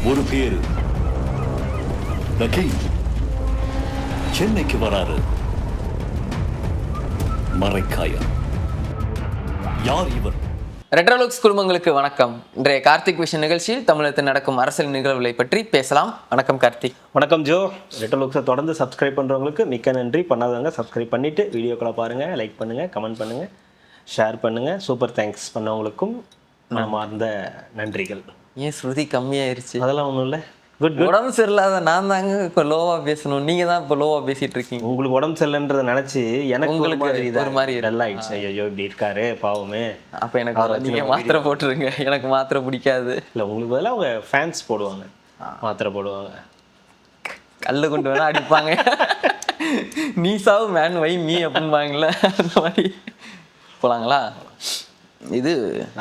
ஒரு பேரு The King சென்னைக்கு வராரு. மறைக்காயர். யார் இவர்? ரெட்ரோலுக்ஸ் குடும்பங்களுக்கு வணக்கம். இன்றைய கார்த்திக் விஷன் நிகழ்ச்சியில் தமிழகத்தில் நடக்கும் அரசியல் நிகழ்வுகளை பற்றி பேசலாம். வணக்கம் கார்த்திக். வணக்கம் ஜோ. ரெட்ரோலுக்ஸை தொடர்ந்து சப்ஸ்கிரைப் பண்ணுறவங்களுக்கு மிக்க நன்றி. பண்ணாதவங்க சப்ஸ்கிரைப் பண்ணிவிட்டு வீடியோக்களை பாருங்கள், லைக் பண்ணுங்கள், கமெண்ட் பண்ணுங்கள், ஷேர் பண்ணுங்கள். சூப்பர் தேங்க்ஸ் பண்ணவங்களுக்கும் மனமார்ந்த நன்றிகள். ஏன் ஸ்ருதி கம்மியாயிருச்சு? அதெல்லாம் ஒன்றும் இல்லை. குட். உடம்பு சரியில்லாத நான் தாங்க இப்போ லோவாக பேசணும், நீங்கள் தான் இப்போ லோவாக பேசிகிட்டு இருக்கீங்க. உங்களுக்கு உடம்பு சரியில்லைன்றதை நினச்சி எனக்கு உங்களுக்கு ஒரு மாதிரி நல்லா ஆயிடுச்சு. ஐயோ இப்படி இருக்காரு பாவமே. அப்போ எனக்கு நீங்கள் மாத்திரை போட்டுருங்க, எனக்கு மாத்திரை பிடிக்காது. இல்லை, உங்களுக்கு பதிலாக அவங்க ஃபேன்ஸ் போடுவாங்க, மாத்திரை போடுவாங்க, கல் கொண்டு வேணா அடிப்பாங்க. நீ சாவு மேன் வை மீ அப்படின்பாங்கல்ல, அந்த மாதிரி போகலாங்களா? இது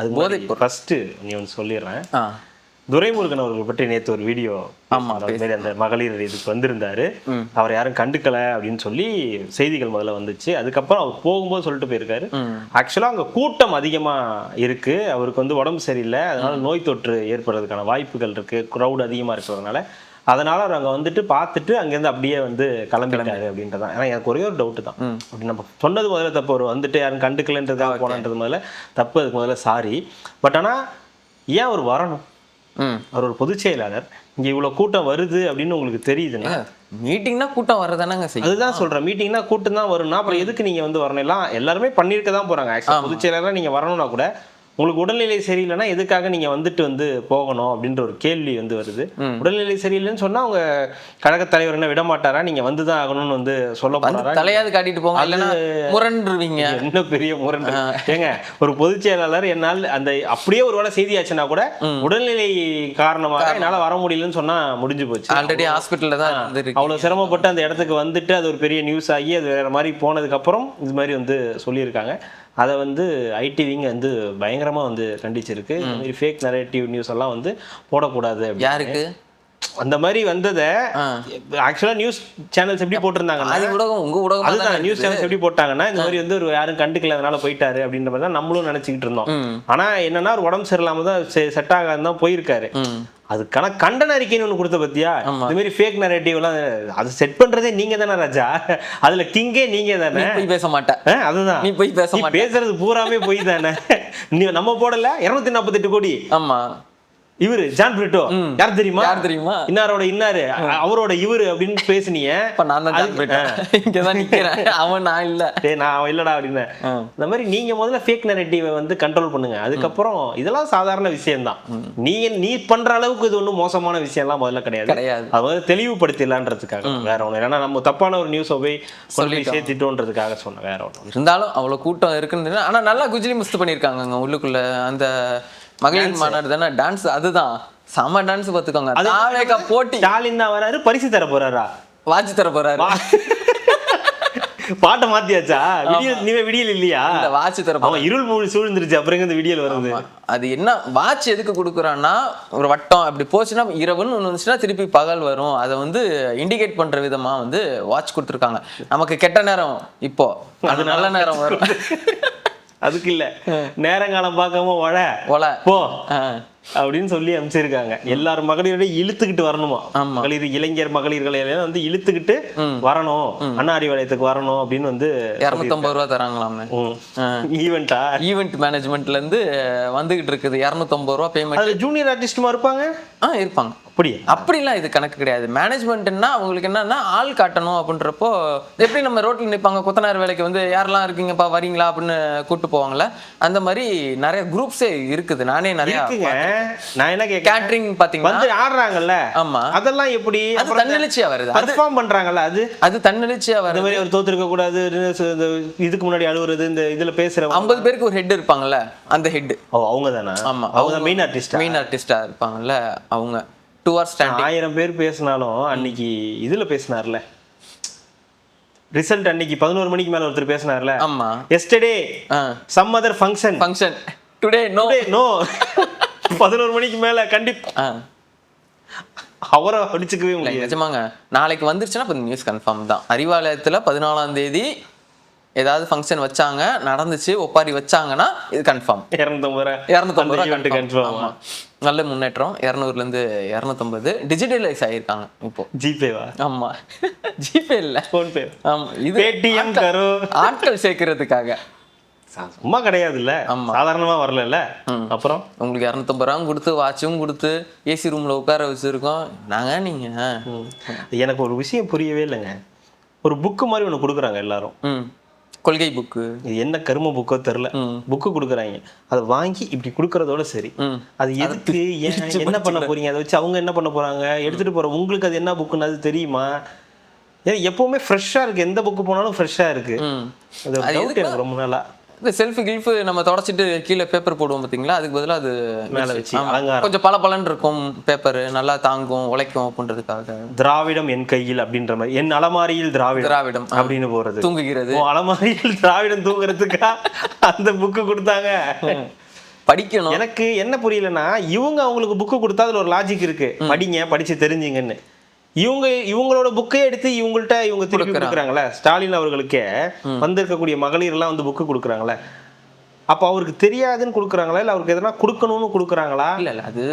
அது போதை. ஃபஸ்ட்டு நீ ஒன்று சொல்லிடுறேன். துரைமுருகன் அவர்கள் பற்றி நேற்று ஒரு வீடியோ, அந்த மகளிர் இதுக்கு வந்திருந்தாரு, அவர் யாரும் கண்டுக்கல அப்படின்னு சொல்லி செய்திகள் முதல்ல வந்துச்சு. அதுக்கப்புறம் அவர் போகும்போது சொல்லிட்டு போயிருக்காரு, ஆக்சுவலா அங்க கூட்டம் அதிகமா இருக்கு, அவருக்கு வந்து உடம்பு சரியில்லை, அதனால நோய் தொற்று ஏற்படுறதுக்கான வாய்ப்புகள் இருக்கு, க்ரௌட் அதிகமா இருக்கிறதுனால, அதனால அவர் அங்கே வந்துட்டு பார்த்துட்டு அங்கேருந்து அப்படியே வந்து கிளம்பிட்டாரு அப்படின்றதான். ஏன்னா எனக்கு ஒரே ஒரு டவுட்டு தான், அப்படி நம்ம சொன்னது முதல்ல தப்பு, அவர் வந்துட்டு யாரும் கண்டுக்கலன்றதுக்காக போனன்றது முதல்ல தப்பு, அதுக்கு முதல்ல சாரி. பட் ஆனால் ஏன் அவர் வரணும்? அவர் ஒரு பொதுச் செயலாளர், இங்கே இவ்வளோ கூட்டம் வருது அப்படின்னு உங்களுக்கு தெரியுதுன்னா, மீட்டிங்னா கூட்டம் வரதானங்க செய்யும். அதுதான் சொல்கிறேன், மீட்டிங்னா கூட்டம் தான் வரும்னா அப்புறம் எதுக்கு நீங்கள் வந்து வரணும்? எல்லாம் எல்லாருமே பண்ணியிருக்க தான் போகிறாங்க. ஆக்சுவலாக பொதுச் செயலாளராக நீங்கள் வரணும்னா கூட உங்களுக்கு உடல்நிலை சரியில்லைன்னா எதுக்காக நீங்க வந்துட்டு வந்து போகணும் அப்படின்ற ஒரு கேள்வி வந்து வருது. உடல்நிலை சரியில்லைன்னு சொன்னா அவங்க கழக தலைவர் என்ன விட மாட்டாரா? நீங்க வந்துதான் ஆகணும்னு வந்து சொல்ல போறாரா? தலையாவது காட்டிட்டு போங்க, இல்லைன்னா முரண்டுருவீங்க. என்ன பெரிய முரண்டு ஏங்க? ஒரு பொதுச் செயலாளர் என்னால் அந்த அப்படியே ஒரு வேளை செய்தி ஆச்சுன்னா கூட உடல்நிலை காரணமாக என்னால வர முடியலன்னு சொன்னா முடிஞ்சு போச்சு. ஆல்ரெடி ஹாஸ்பிட்டல்ல தான் அவ்வளவு சிரமப்பட்டு அந்த இடத்துக்கு வந்துட்டு அது ஒரு பெரிய நியூஸ் ஆகி அது வேற மாதிரி போனதுக்கு அப்புறம் இது மாதிரி வந்து சொல்லியிருக்காங்க. அதை வந்து ஐடிவிங்க வந்து பயங்கரமா வந்து கண்டிச்சிருக்கு. இந்த மாதிரி ஃபேக் நரேட்டிவ் நியூஸ் எல்லாம் வந்து போடக்கூடாது. யாருக்கு அந்த மாதிரி வந்ததை ஆக்சுவலா நியூஸ் சேனல்ஸ் எப்படி போட்டிருந்தாங்கன்னா, அதுதான் நியூஸ் சேனல்ஸ் எப்படி போட்டாங்கன்னா, இந்த மாதிரி வந்து ஒரு யாரும் கண்டுக்கல அதனால போயிட்டாரு அப்படின்ற மாதிரி தான் நம்மளும் நினைச்சுக்கிட்டு இருந்தோம். ஆனா என்னன்னா ஒரு உடம்பு சரியில்லாம தான் செட் ஆகாது தான் போயிருக்காரு. அதுக்கான கண்டன அறிக்கைன்னு ஒண்ணு கொடுத்த பத்தியா? இந்த மாதிரி ஃபேக் நரேட்டிவ் எல்லாம் அது செட் பண்றதே நீங்க தானே ராஜா, அதுல கிங்கே நீங்க தானே. போய் பேச மாட்டேன். அதுதான் நீ போய் பேச மாட்டேன், பேசுறது பூராமே போய் தானே. நம்ம போடல 248 கோடி. ஆமா, இவரு ஜான் பிரிட்டோ யார் தெரியுமா? யார் தெரியுமா? இன்னாரோட இன்னாரு அவரோட இவரு அப்படின்னு பேசுனீங்க. இங்கதான் நிக்கிறேன், அவன் நான் இல்ல, நான் இல்லடா அப்படின்னு. இந்த மாதிரி நீங்க முதல்ல ஃபேக் நரேட்டிவை வந்து கண்ட்ரோல் பண்ணுங்க. அதுக்கப்புறம் இதெல்லாம் சாதாரண விஷயம் தான். நீ பண்ற அளவுக்கு இது ஒன்றும் மோசமான விஷயம் எல்லாம் முதல்ல கிடையாது. அது வந்து தெளிவுபடுத்திடலான்றதுக்காக, வேற ஒண்ணு. ஏன்னா நம்ம தப்பான ஒரு நியூஸை போய் சொல்லி சேர்த்துட்டோன்றதுக்காக சொன்னேன், வேற ஒண்ணு. இருந்தாலும் அவ்வளவு கூட்டம் இருக்குன்னு. ஆனா நல்லா குஜிலி முஸ்து பண்ணிருக்காங்க உள்ளுக்குள்ள. அந்த மகளிர் மாநாடு தானே டான்ஸ், அதுதான் செம டான்ஸ் பார்த்துக்கோங்க. போட்டி ஸ்டாலின் தான் வராரு, பரிசு தர போறாரா, வாட்ச் தர போறாரு. பாட்டை மாத்தியாச்சா? விடியல் இல்லையா? வாட்ச் தர அவன் இருள் மூணு சூழ்ந்துருச்சு, அப்புறம் இந்த விடியல் வருது. அது என்ன வாட்ச் எதுக்கு கொடுக்குறான்னா, ஒரு வட்டம் அப்படி போச்சுன்னா இரவுன்னு ஒன்று வந்துச்சுன்னா திருப்பி பகல் வரும், அதை வந்து இண்டிகேட் பண்ற விதமா வந்து வாட்ச் கொடுத்துருக்காங்க. நமக்கு கெட்ட நேரம் இப்போ, அது நல்ல நேரம் வரும். அதுக்கு இல்ல, நேரங்காலம் பார்க்காம ஒல போ அப்படின்னு சொல்லி அமைச்சிருக்காங்க. எல்லாரும் மகளிரோட இழுத்துக்கிட்டு வரணுமா, மகளிர் இளைஞர் மகளிர்களை எல்லாம் வந்து இழுத்துக்கிட்டு வரணும், அண்ணா அறிவாலயத்துக்கு வரணும் அப்படின்னு வந்து 250 ரூபா தராங்களாம். ஈவெண்ட் மேனேஜ்மெண்ட்ல இருந்து வந்துகிட்டு இருக்குது 250 ரூபா பேமெண்ட். ஜூனியர் ஆர்டிஸ்டுமா இருப்பாங்க? இருப்பாங்க. அப்படிலாம் இது கணக்கு கிடையாது. மேனேஜ்மெண்ட்னா அவங்களுக்கு என்னன்னா ஆள் காட்டணும் அப்படின்றப்போ, எப்படி நம்ம ரோட்ல நிற்பாங்க கொத்தனார் வேலைக்கு வந்து யாரெல்லாம் இருக்கீங்கப்பா வரீங்களா அப்படின்னு கூப்பிட்டு போவாங்கல்ல, அந்த மாதிரி நிறைய குரூப்ஸே இருக்குது. நானே நிறைய நான் என்ன கேட்டரிங் பாத்தீங்கன்னா வந்து ஆடுறாங்கல்ல, ஆமா, அதெல்லாம் எப்படி அது தன்னெழுச்சியா வருது, பெர்ஃபார்ம் பண்றாங்கல்ல, அது தன்னெழுச்சியா வருது. இந்த மாதிரி ஒரு தோத்துருக்க கூடாது, இதுக்கு முன்னாடி அழுவுறது, இந்த இதுல பேசுற 50 பேருக்கு ஒரு ஹெட் இருப்பாங்கல்ல, அந்த ஹெட் அவங்க தானே. ஆமா, அவங்க மெயின் ஆர்டிஸ்டா இருப்பாங்கல்ல. அவங்க 2 hours ஸ்டாண்டிங் 1000 பேர் பேசினாலும் அன்னைக்கு இதுல பேசினார்ல, ரிசல்ட் அன்னைக்கு 11 மணிக்கு மேல ஒருத்தர் பேசினார்ல. ஆமா, yesterday some other function today no 11 மணிக்கு மேல கண்டிப்பா அவரை அடிச்சுக்கவே முடியாது. நிஜமாங்க, நாளைக்கு வந்துருச்சுன்னா இப்போ நியூஸ் கன்ஃபார்ம் தான். அறிவாலயத்துல 14ஆம் தேதி ஏதாவது ஃபங்க்ஷன் வச்சாங்க, நடந்துச்சு, ஒப்பாரி வச்சாங்கன்னா இது கன்ஃபார்ம். 250 ரூபா கன்ஃபார்ம். நல்ல முன்னேற்றம். 200லேருந்து 250 டிஜிட்டலைஸ் ஆகியிருக்காங்க இப்போ. ஜிபேவா? ஆமாம், ஜிபே இல்லை, ஃபோன்பே. ஆமாம். இது பேடிஎம் கரோ ஆட்கள் சேர்க்கறதுக்காக. சும்மா கிடையாதுல்ல, சாதாரணமாக வரல. அப்புறம் உங்களுக்கு 250 ரூபா கொடுத்து வாட்சும் கொடுத்து ஏசி ரூமில் உட்கார வச்சுருக்கோம் நாங்கள். நீங்கள் எனக்கு ஒரு விஷயம் புரியவே இல்லைங்க. ஒரு புக்கு மாதிரி ஒன்று கொடுக்குறாங்க எல்லாரும், கொள்கை புக்கு. இது என்ன கரும புக்கோ தெரில, புக்கு கொடுக்குறாங்க. அதை வாங்கி இப்படி கொடுக்கறதோட சரி, அது எதுக்கு, என்ன பண்ண போறீங்க, அதை வச்சு அவங்க என்ன பண்ண போறாங்க, எடுத்துட்டு போற உங்களுக்கு அது என்ன புக்குன்னு அது தெரியுமா? எப்பவுமே ஃப்ரெஷ்ஷா இருக்கு, எந்த புக்கு போனாலும் ஃப்ரெஷ்ஷா இருக்கு. அது ஒரு டவுட் எனக்கு ரொம்ப நாளா. இந்த செல்ஃப் கில்ஃப் நம்ம தொடச்சிட்டு கீழே பேப்பர் போடுவோம் பார்த்தீங்களா, அதுக்கு பதிலாக அது மேலே வச்சு அலங்காரம் கொஞ்சம் பளபளன்னு இருக்கும். பேப்பர் நல்லா தாங்கும், உழைக்கும் அப்படின்றதுக்காக. திராவிடம் என் கையில் அப்படின்ற மாதிரி, என் அலமாரியில் திராவிடம் அப்படின்னு போறது, தூங்குகிறது. அலமாரியில் திராவிடம் தூங்குறதுக்கா அந்த புக்கு கொடுத்தாங்க. படிக்கணும். எனக்கு என்ன புரியலன்னா, இவங்க அவங்களுக்கு புக்கு கொடுத்தா அதுல ஒரு லாஜிக் இருக்கு, படிங்க, படிச்சு தெரிஞ்சுங்கன்னு. இவங்களோட புக்கே எடுத்து இவங்க திருப்பி கொடுக்குறாங்களே. ஸ்டாலின் அவர்களுக்கே வந்திருக்கக்கூடிய மகளிர் எல்லாம் வந்து புக்கு கொடுக்குறாங்களே, அப்போ அவருக்கு தெரியாதுன்னு கொடுக்குறாங்களா, இல்லை அவருக்கு எதனா கொடுக்கணும்னு கொடுக்குறாங்களா? இல்லை, அது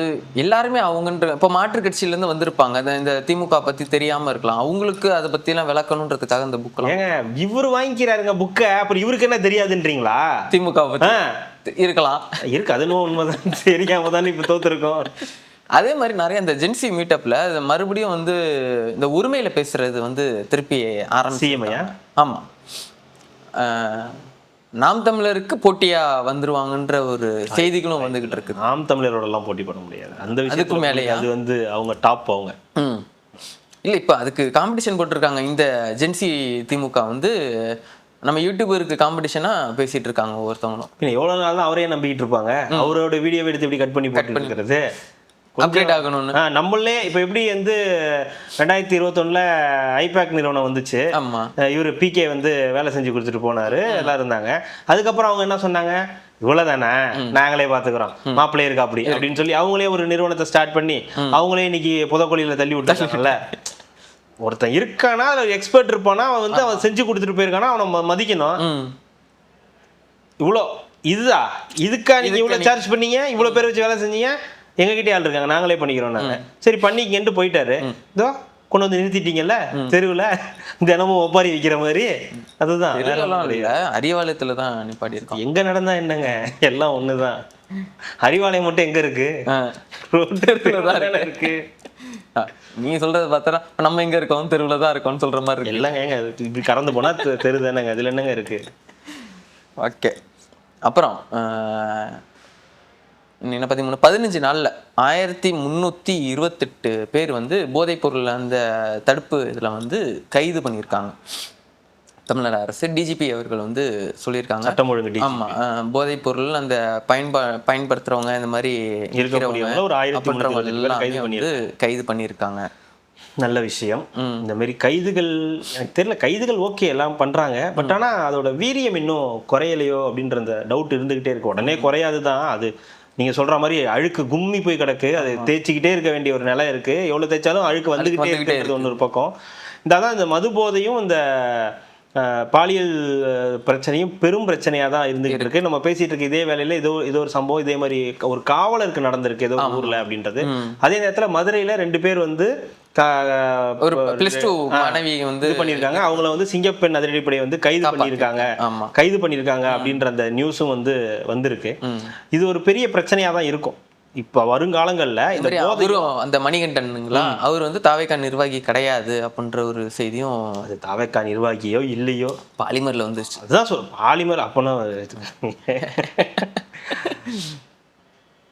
எல்லாருமே அவங்கன்ற இப்போ மாற்றுக் கட்சியிலேருந்து வந்திருப்பாங்க, இந்த திமுக பற்றி தெரியாமல் இருக்கலாம், அவங்களுக்கு அதை பற்றிலாம் விளக்கணுன்றதுக்காக இந்த புக்கெல்லாம். ஏங்க இவர் வாங்கிக்கிறாருங்க புக்கை, அப்புறம் இவருக்கு என்ன தெரியாதுன்றீங்களா? திமுக பற்றி இருக்கலாம், இருக்கு, அதுவும் உண்மைதான். தெரியாம தானே இப்போ தோத்துருக்கோம். அதே மாதிரி நிறைய இந்த ஜென்சி மீட்டப்ல மறுபடியும் வந்து இந்த உரிமையில பேசுறது வந்து திருப்பி ஆரம்பிச்சியா? ஆமா, நாம் தமிழருக்கு போட்டியா வந்துருவாங்கன்ற ஒரு செய்திகளும் வந்துகிட்டு இருக்கு. நாம் தமிழரோட எல்லாம் போட்டி பண்ண முடியாது, அந்த விஷயத்துக்கு மேலேயே அது வந்து அவங்க டாப். அவங்க இல்லை, இப்போ அதுக்கு காம்படிஷன் போட்டிருக்காங்க. இந்த ஜென்சி திமுக வந்து நம்ம யூடியூபருக்கு காம்படிஷனா பேசிட்டு இருக்காங்க ஒவ்வொருத்தவங்களும். எவ்வளவு நாள் தான் அவரே நம்பிக்கிட்டு இருப்பாங்க? அவரோட வீடியோ எடுத்து எப்படி கட் பண்ணி போட்டு அப்டேட் ஆகணும்னு. நம்மளே இப்போ எப்படி வந்து 2021 ஐபேக் நிறுவனம் வந்துச்சு, இவர் பிகே வந்து வேலை செஞ்சு கொடுத்துட்டு போனாரு, எல்லாம் இருந்தாங்க. அதுக்கப்புறம் அவங்க என்ன சொன்னாங்க, இவ்வளவுதானே நாங்களே பாத்துக்கிறோம், மாப்பிள்ளை இருக்கா அப்படி அப்படின்னு சொல்லி அவங்களே ஒரு நிறுவனத்தை ஸ்டார்ட் பண்ணி அவங்களே இன்னைக்கு புதக்கொலியில தள்ளி விட்டாங்கல்ல. ஒருத்தன் இருக்கானா, அதுல எக்ஸ்பர்ட் இருப்பானா, அவன் வந்து அவன் செஞ்சு கொடுத்துட்டு போயிருக்கானா, அவனை மதிக்கணும். இவ்வளோ இதுதான், இதுக்கா நீங்க இவ்வளவு சார்ஜ் பண்ணீங்க, இவ்வளவு பேர் வச்சு வேலை செஞ்சீங்க, எங்ககிட்ட ஆள் இருக்காங்க, நாங்களே பண்ணிக்கிறோம், நாங்க சரி பண்ணிக்கன்ட்டு போயிட்டாரு. இதோ கொண்டு வந்து நிறுத்திட்டீங்கல்ல தெருவில், தினமும் ஒப்பாரி வைக்கிற மாதிரி. அதுதான் அறிவாலயத்துல தான் நிப்பாட்டி இருக்கோம். எங்க நடந்தா என்னங்க, எல்லாம் ஒண்ணுதான். அறிவாலயம் மட்டும் எங்க இருக்கு? இருக்கு. நீங்க சொல்றது பார்த்தா நம்ம எங்க இருக்கோம், தெருவில் தான் இருக்கோம்னு சொல்ற மாதிரி இருக்கு. இல்லைங்க, ஏங்க இப்படி கடந்து போனா தெரு தானேங்க, அதுல என்னங்க இருக்கு? ஓகே. அப்புறம் என்ன 15 நாளில் 1328 பேர் வந்து போதைப்பொருள் அந்த தடுப்பு இதில் வந்து கைது பண்ணியிருக்காங்க தமிழ்நாடு அரசு. டிஜிபி அவர்கள் வந்து சொல்லியிருக்காங்க. சட்டம் ஒழுங்கு. ஆமாம், போதைப்பொருள் அந்த பயன்படுத்துகிறவங்க இந்த மாதிரி இருக்கிறவங்க கைது பண்ணியிருக்காங்க. நல்ல விஷயம். இந்த மாதிரி கைதுகள் எனக்கு தெரியல, கைதுகள் ஓகே எல்லாம் பண்றாங்க, பட் ஆனா அதோட வீரியம் இன்னும் குறையலையோ அப்படின்ற அந்த டவுட் இருந்துகிட்டே இருக்கு. உடனே குறையாது தான் அது, நீங்க சொல்ற மாதிரி அழுக்கு கும்மி போய் கிடக்கு, அதை தேய்ச்சிக்கிட்டே இருக்க வேண்டிய ஒரு நிலை இருக்கு. எவ்வளவு தேய்ச்சாலும் அழுக்கு வந்துகிட்டே இருக்கிறது ஒன்று ஒரு பக்கம். இந்த மது போதையும் இந்த பாலியல் பிரச்சனையும் பெரும் பிரச்சனையா தான் இருந்துகிட்டு இருக்கு. நம்ம பேசிட்டு இருக்க இதே வேலையில இதோ ஒரு சம்பவம் இதே மாதிரி ஒரு காவலருக்கு நடந்திருக்கு ஏதோ ஊர்ல அப்படின்றது. அதே நேரத்துல மதுரையில 2 பேர் வந்து ஒரு +2 மாணவி வந்து பண்ணியிருக்காங்க. அவங்கள வந்து சிங்கப்பெண் அதிரடிப்படை வந்து கைது பண்ணியிருக்காங்க அப்படின்ற அந்த நியூஸும் வந்து வந்திருக்கு. இது ஒரு பெரிய பிரச்சனையா தான் இருக்கும் இப்ப வருங்காலங்கள்ல. இந்த அந்த மணிகண்டனுங்களா, அவர் வந்து தாவேகா நிர்வாகி கிடையாது அப்படின்ற ஒரு செய்தியும். அது தாவேகா நிர்வாகியோ இல்லையோ பாலிமர்ல வந்துருச்சு. அதுதான் சொல்ல, பாலிமர் அப்பனா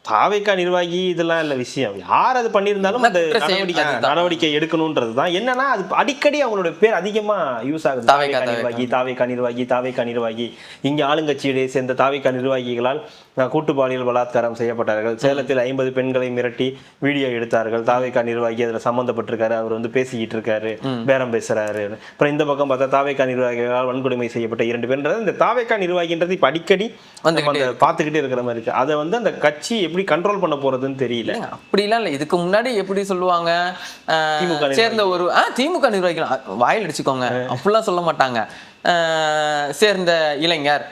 தாவேகா நிர்வாகி இதெல்லாம் இல்ல விஷயம். யார் அது பண்ணியிருந்தாலும் அந்த நடவடிக்கை எடுக்கணும்ன்றது தான். என்னன்னா அது அடிக்கடி அவங்களோட பேர் அதிகமா யூஸ் ஆகுது. தாவேகா நிர்வாகி. இங்க ஆளுங்கட்சியிடையே சேர்ந்த தாவேகா நிர்வாகிகளால் கூட்டு பாலியல் பலாத்காரம் செய்யப்பட்டார்கள். சேலத்தில் 50 பெண்களை மிரட்டி வீடியோ எடுத்தார்கள். தாவேகா நிர்வாகி அதுல சம்பந்தப்பட்டிருக்காரு, அவர் வந்து பேசிக்கிட்டு இருக்காரு, பேரம் பேசுறாரு. அப்புறம் இந்த பக்கம் பார்த்தா தாவேகா நிர்வாகிகளால் வன்கொடுமை செய்யப்பட்ட 2 பெண்கள். இந்த தாவேகா நிர்வாகின்றது இப்ப அடிக்கடி பார்த்துக்கிட்டே இருக்கிற மாதிரி இருக்கு. அதை வந்து அந்த கட்சி எப்படி கண்ட்ரோல் பண்ண போறதுன்னு தெரியல. அப்படிலாம் இல்லை, இதுக்கு முன்னாடி எப்படி சொல்லுவாங்க, சேர்ந்த ஒரு திமுக நிர்வாகிகள் வாயில் அடிச்சுக்கோங்க அப்படிலாம் சொல்ல மாட்டாங்க. சேர்ந்த இளைஞர்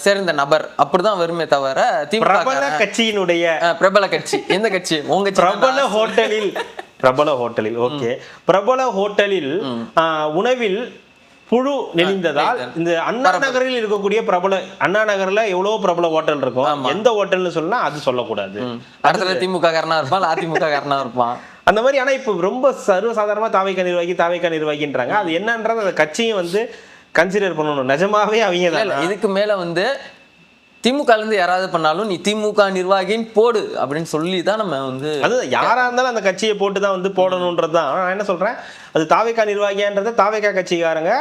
சேர்ந்த நபர் அப்படிதான் வருமே தவிர பிரபல கட்சியினுடைய பிரபல கட்சி எந்த கட்சி உங்க பிரபல ஹோட்டலில் ஓகே பிரபல ஹோட்டலில் உணவில் புழு நெளிந்ததால் இந்த அண்ணா நகரில் இருக்கக்கூடிய பிரபல அண்ணா நகர்ல எவ்வளவு பிரபல ஹோட்டல் இருக்கும், எந்த ஹோட்டல்னு சொன்னா அது சொல்லக்கூடாது. அடுத்த திமுக காரனா இருப்பான், அதிமுக காரனா இருப்பான் அந்த மாதிரி. ஆனா இப்ப ரொம்ப சர்வசாதாரணமா தாவேகா நிர்வாகின்றாங்க. அது என்னன்றது அந்த கட்சியும் வந்து கன்சிடர் பண்ணணும். நிஜமாவே அவங்க தான் இதுக்கு மேல வந்து திமுக இருந்து யாராவது பண்ணாலும் நீ திமுக நிர்வாகின்னு போடு அப்படின்னு சொல்லி தான் நம்ம வந்து அது யாரா இருந்தாலும் அந்த கட்சியை போட்டு தான் வந்து போடணுன்றது தான். நான் என்ன சொல்றேன், அது தாவேகா நிர்வாகின்றத தாவேகா கட்சிக்காரங்க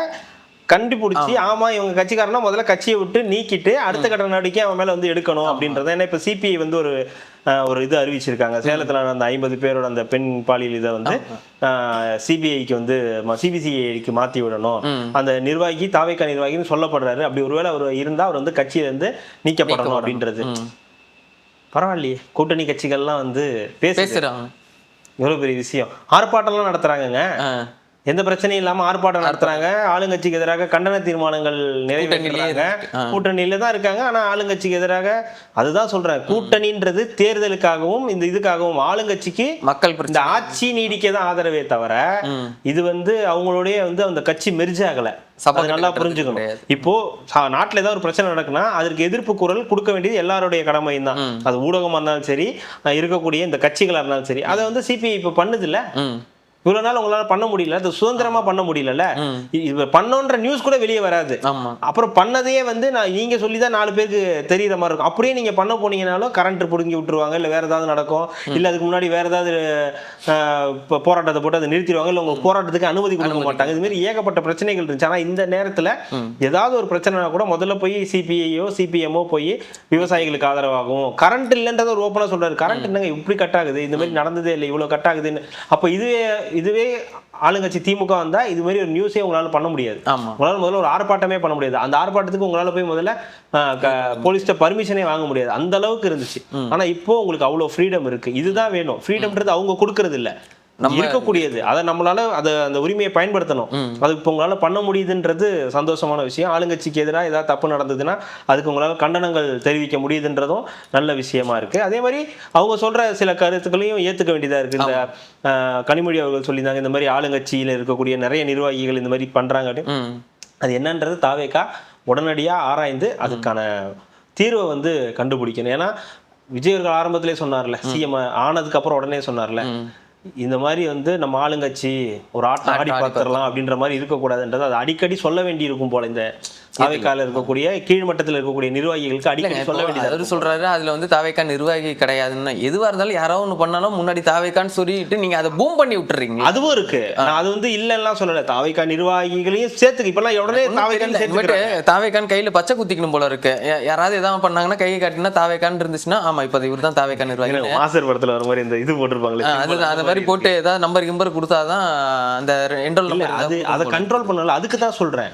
கண்டுபிடிச்சி ஆமா இவங்க கட்சிக்காரனா முதல்ல கட்சியை விட்டு நீக்கிட்டு அடுத்த கட்ட நடவடிக்கை அவன் மேல வந்து எடுக்கணும் அப்படின்றத. ஏன்னா இப்ப சிபிஐ வந்து ஒரு இது அறிவிச்சிருக்காங்க. சேலத்துல அந்த 50 பேரோட அந்த பெண் பாலியல் இதை வந்து சிபிஐக்கு வந்து சிபிசிஐக்கு மாத்தி விடணும். அந்த நிர்வாகி தாவேகா நிர்வாகின்னு சொல்லப்படுறாரு. அப்படி ஒருவேளை அவர் இருந்தா அவர் வந்து கட்சியில இருந்து நீக்கப்படணும் அப்படின்றது. பரவாயில்லையே, கூட்டணி கட்சிகள்லாம் வந்து பேசுறாங்க. எவ்வளவு பெரிய விஷயம். ஆர்ப்பாட்டம்லாம் நடத்துறாங்கங்க, எந்த பிரச்சனையும் இல்லாம ஆர்ப்பாட்டம் நடத்துறாங்க. ஆளுங்கட்சிக்கு எதிராக கண்டன தீர்மானங்கள் நிறைவேற்றுறாங்க. கூட்டணியில தான் இருக்காங்க. ஆனா ஆளுங்கட்சிக்கு எதிராக அதுதான் சொல்றேன், கூட்டணின்றது தேர்தலுக்காகவும் இந்த இதுக்காகவும் ஆளுங்கட்சிக்கு மக்கள் இந்த ஆட்சி நீடிக்க தான் ஆதரவே தவிர இது வந்து அவங்களுடைய வந்து அந்த கட்சி மெர்ஜ் ஆகல. அது நல்லா புரிஞ்சுக்கணும். இப்போ நாட்டுல ஏதாவது ஒரு பிரச்சனை நடக்குன்னா அதற்கு எதிர்ப்பு குரல் கொடுக்க வேண்டியது எல்லாருடைய கடமையும் தான். அது ஊடகமா இருந்தாலும் சரி, இருக்கக்கூடிய இந்த கட்சிகளா இருந்தாலும் சரி. அதை வந்து சிபிஐ இப்ப பண்ணுது இல்ல, இவ்வளவு நாள் உங்களால பண்ண முடியல, அது சுதந்திரமா பண்ண முடியல. இது பண்ணோன்ற நியூஸ் கூட வெளியே வராது. அப்புறம் பண்ணதையே வந்து நீங்க சொல்லிதான் 4 பேருக்கு தெரியற மாதிரி இருக்கும். அப்படியே நீங்க பண்ண போனீங்கன்னாலும் கரண்ட் புடுங்கி விட்டுருவாங்க, இல்ல வேற ஏதாவது நடக்கும், இல்ல அதுக்கு முன்னாடி வேற ஏதாவது போராட்டத்தை போட்டு அதை நிறுத்திடுவாங்க, இல்ல உங்க போராட்டத்துக்கு அனுமதி கொடுக்க மாட்டாங்க. இது மாதிரி ஏகப்பட்ட பிரச்சனைகள் இருந்துச்சு. ஆனா இந்த நேரத்துல ஏதாவது ஒரு பிரச்சனை கூட முதல்ல போய் சிபிஐயோ சிபிஎம்மோ போய் விவசாயிகளுக்கு ஆதரவாகும். கரண்ட் இல்லைன்றத ஒரு ஓப்பனா சொல்றாரு. கரண்ட் என்னங்க இப்படி கட் ஆகுது, இந்த மாதிரி நடந்ததே இல்லை, இவ்வளவு கட் ஆகுதுன்னு. அப்ப இதுவே ஆளுங்கட்சி திமுக வந்தா இது மாதிரி ஒரு நியூஸே உங்களால பண்ண முடியாது. உங்களால முதல்ல ஒரு ஆர்ப்பாட்டமே பண்ண முடியாது. அந்த ஆர்ப்பாட்டத்துக்கு உங்களால போய் முதல்ல போலீஸ்ட பர்மிஷனே வாங்க முடியாது. அந்த அளவுக்கு இருந்துச்சு. ஆனா இப்போ உங்களுக்கு அவ்வளவு ஃப்ரீடம் இருக்கு. இதுதான் வேணும். ஃப்ரீடம்ன்றது அவங்க கொடுக்கறது இல்ல, இருக்கக்கூடியது. அதை நம்மளால அந்த உரிமையை பயன்படுத்தணும். அது இப்போ உங்களால பண்ண முடியுதுன்றது சந்தோஷமான விஷயம். ஆளுங்கட்சிக்கு எதிராக ஏதாவது தப்பு நடந்ததுன்னா அதுக்கு உங்களால கண்டனங்கள் தெரிவிக்க முடியுதுன்றதும் நல்ல விஷயமா இருக்கு. அதே மாதிரி அவங்க சொல்ற சில கருத்துக்களையும் ஏத்துக்க வேண்டியதா இருக்கு. இந்த கனிமொழி அவர்கள் சொல்லியிருந்தாங்க, இந்த மாதிரி ஆளுங்கட்சியில இருக்கக்கூடிய நிறைய நிர்வாகிகள் இந்த மாதிரி பண்றாங்க. அது என்னன்றது தாவேகா உடனடியா ஆராய்ந்து அதுக்கான தீர்வை வந்து கண்டுபிடிக்கணும். ஏன்னா விஜய் அவர்கள் ஆரம்பத்திலே சொன்னார்ல, சிஎம் ஆனதுக்கு அப்புறம் உடனே சொன்னார்ல, இந்த மாதிரி வந்து நம்ம ஆளுங்கட்சி ஒரு ஆட்டம் ஆடி பார்த்துடலாம் அப்படின்ற மாதிரி இருக்கக்கூடாதுன்றது அது அடிக்கடி சொல்ல வேண்டி இருக்கும் போல. இந்த தாவேக்கால இருக்கக்கூடிய கீழ்மட்டத்தில் இருக்கக்கூடிய நிர்வாகிகளுக்கு அடிக்கடி சொல்ல வேண்டியது. அவர் சொல்றாரு அதுல வந்து தாவேக்கா நிர்வாகி கிடையாதுன்னா, எதுவா இருந்தாலும் யாராவது ஒண்ணு பண்ணாலும் முன்னாடி தாவேக்கான்னு சொல்லிட்டு நீங்க அதை பூம் பண்ணி விட்டுறீங்க. அதுவும் இருக்கு. நான் அது வந்து இல்லைன்னா சொல்லல, தாவேக்கா நிர்வாகிகளையும் சேர்த்துக்கு இப்பெல்லாம் உடனே தாவேக்கான் கையில பச்சை குத்திக்கணும் போல இருக்கு. யாராவது எதாவது பண்ணாங்கன்னா கையை காட்டினா தாவேக்கான்னு இருந்துச்சுன்னா ஆமா இப்ப இவர் தான் தாவேக்கா நிர்வாகி. மாஸ்டர் படத்துல வர மாதிரி இந்த இது போட்டிருப்பாங்களே, அது மாதிரி போட்டு ஏதாவது நம்பர் கொடுத்தாதான் அந்த அதை கண்ட்ரோல் பண்ணல. அதுக்கு தான் சொல்றேன்,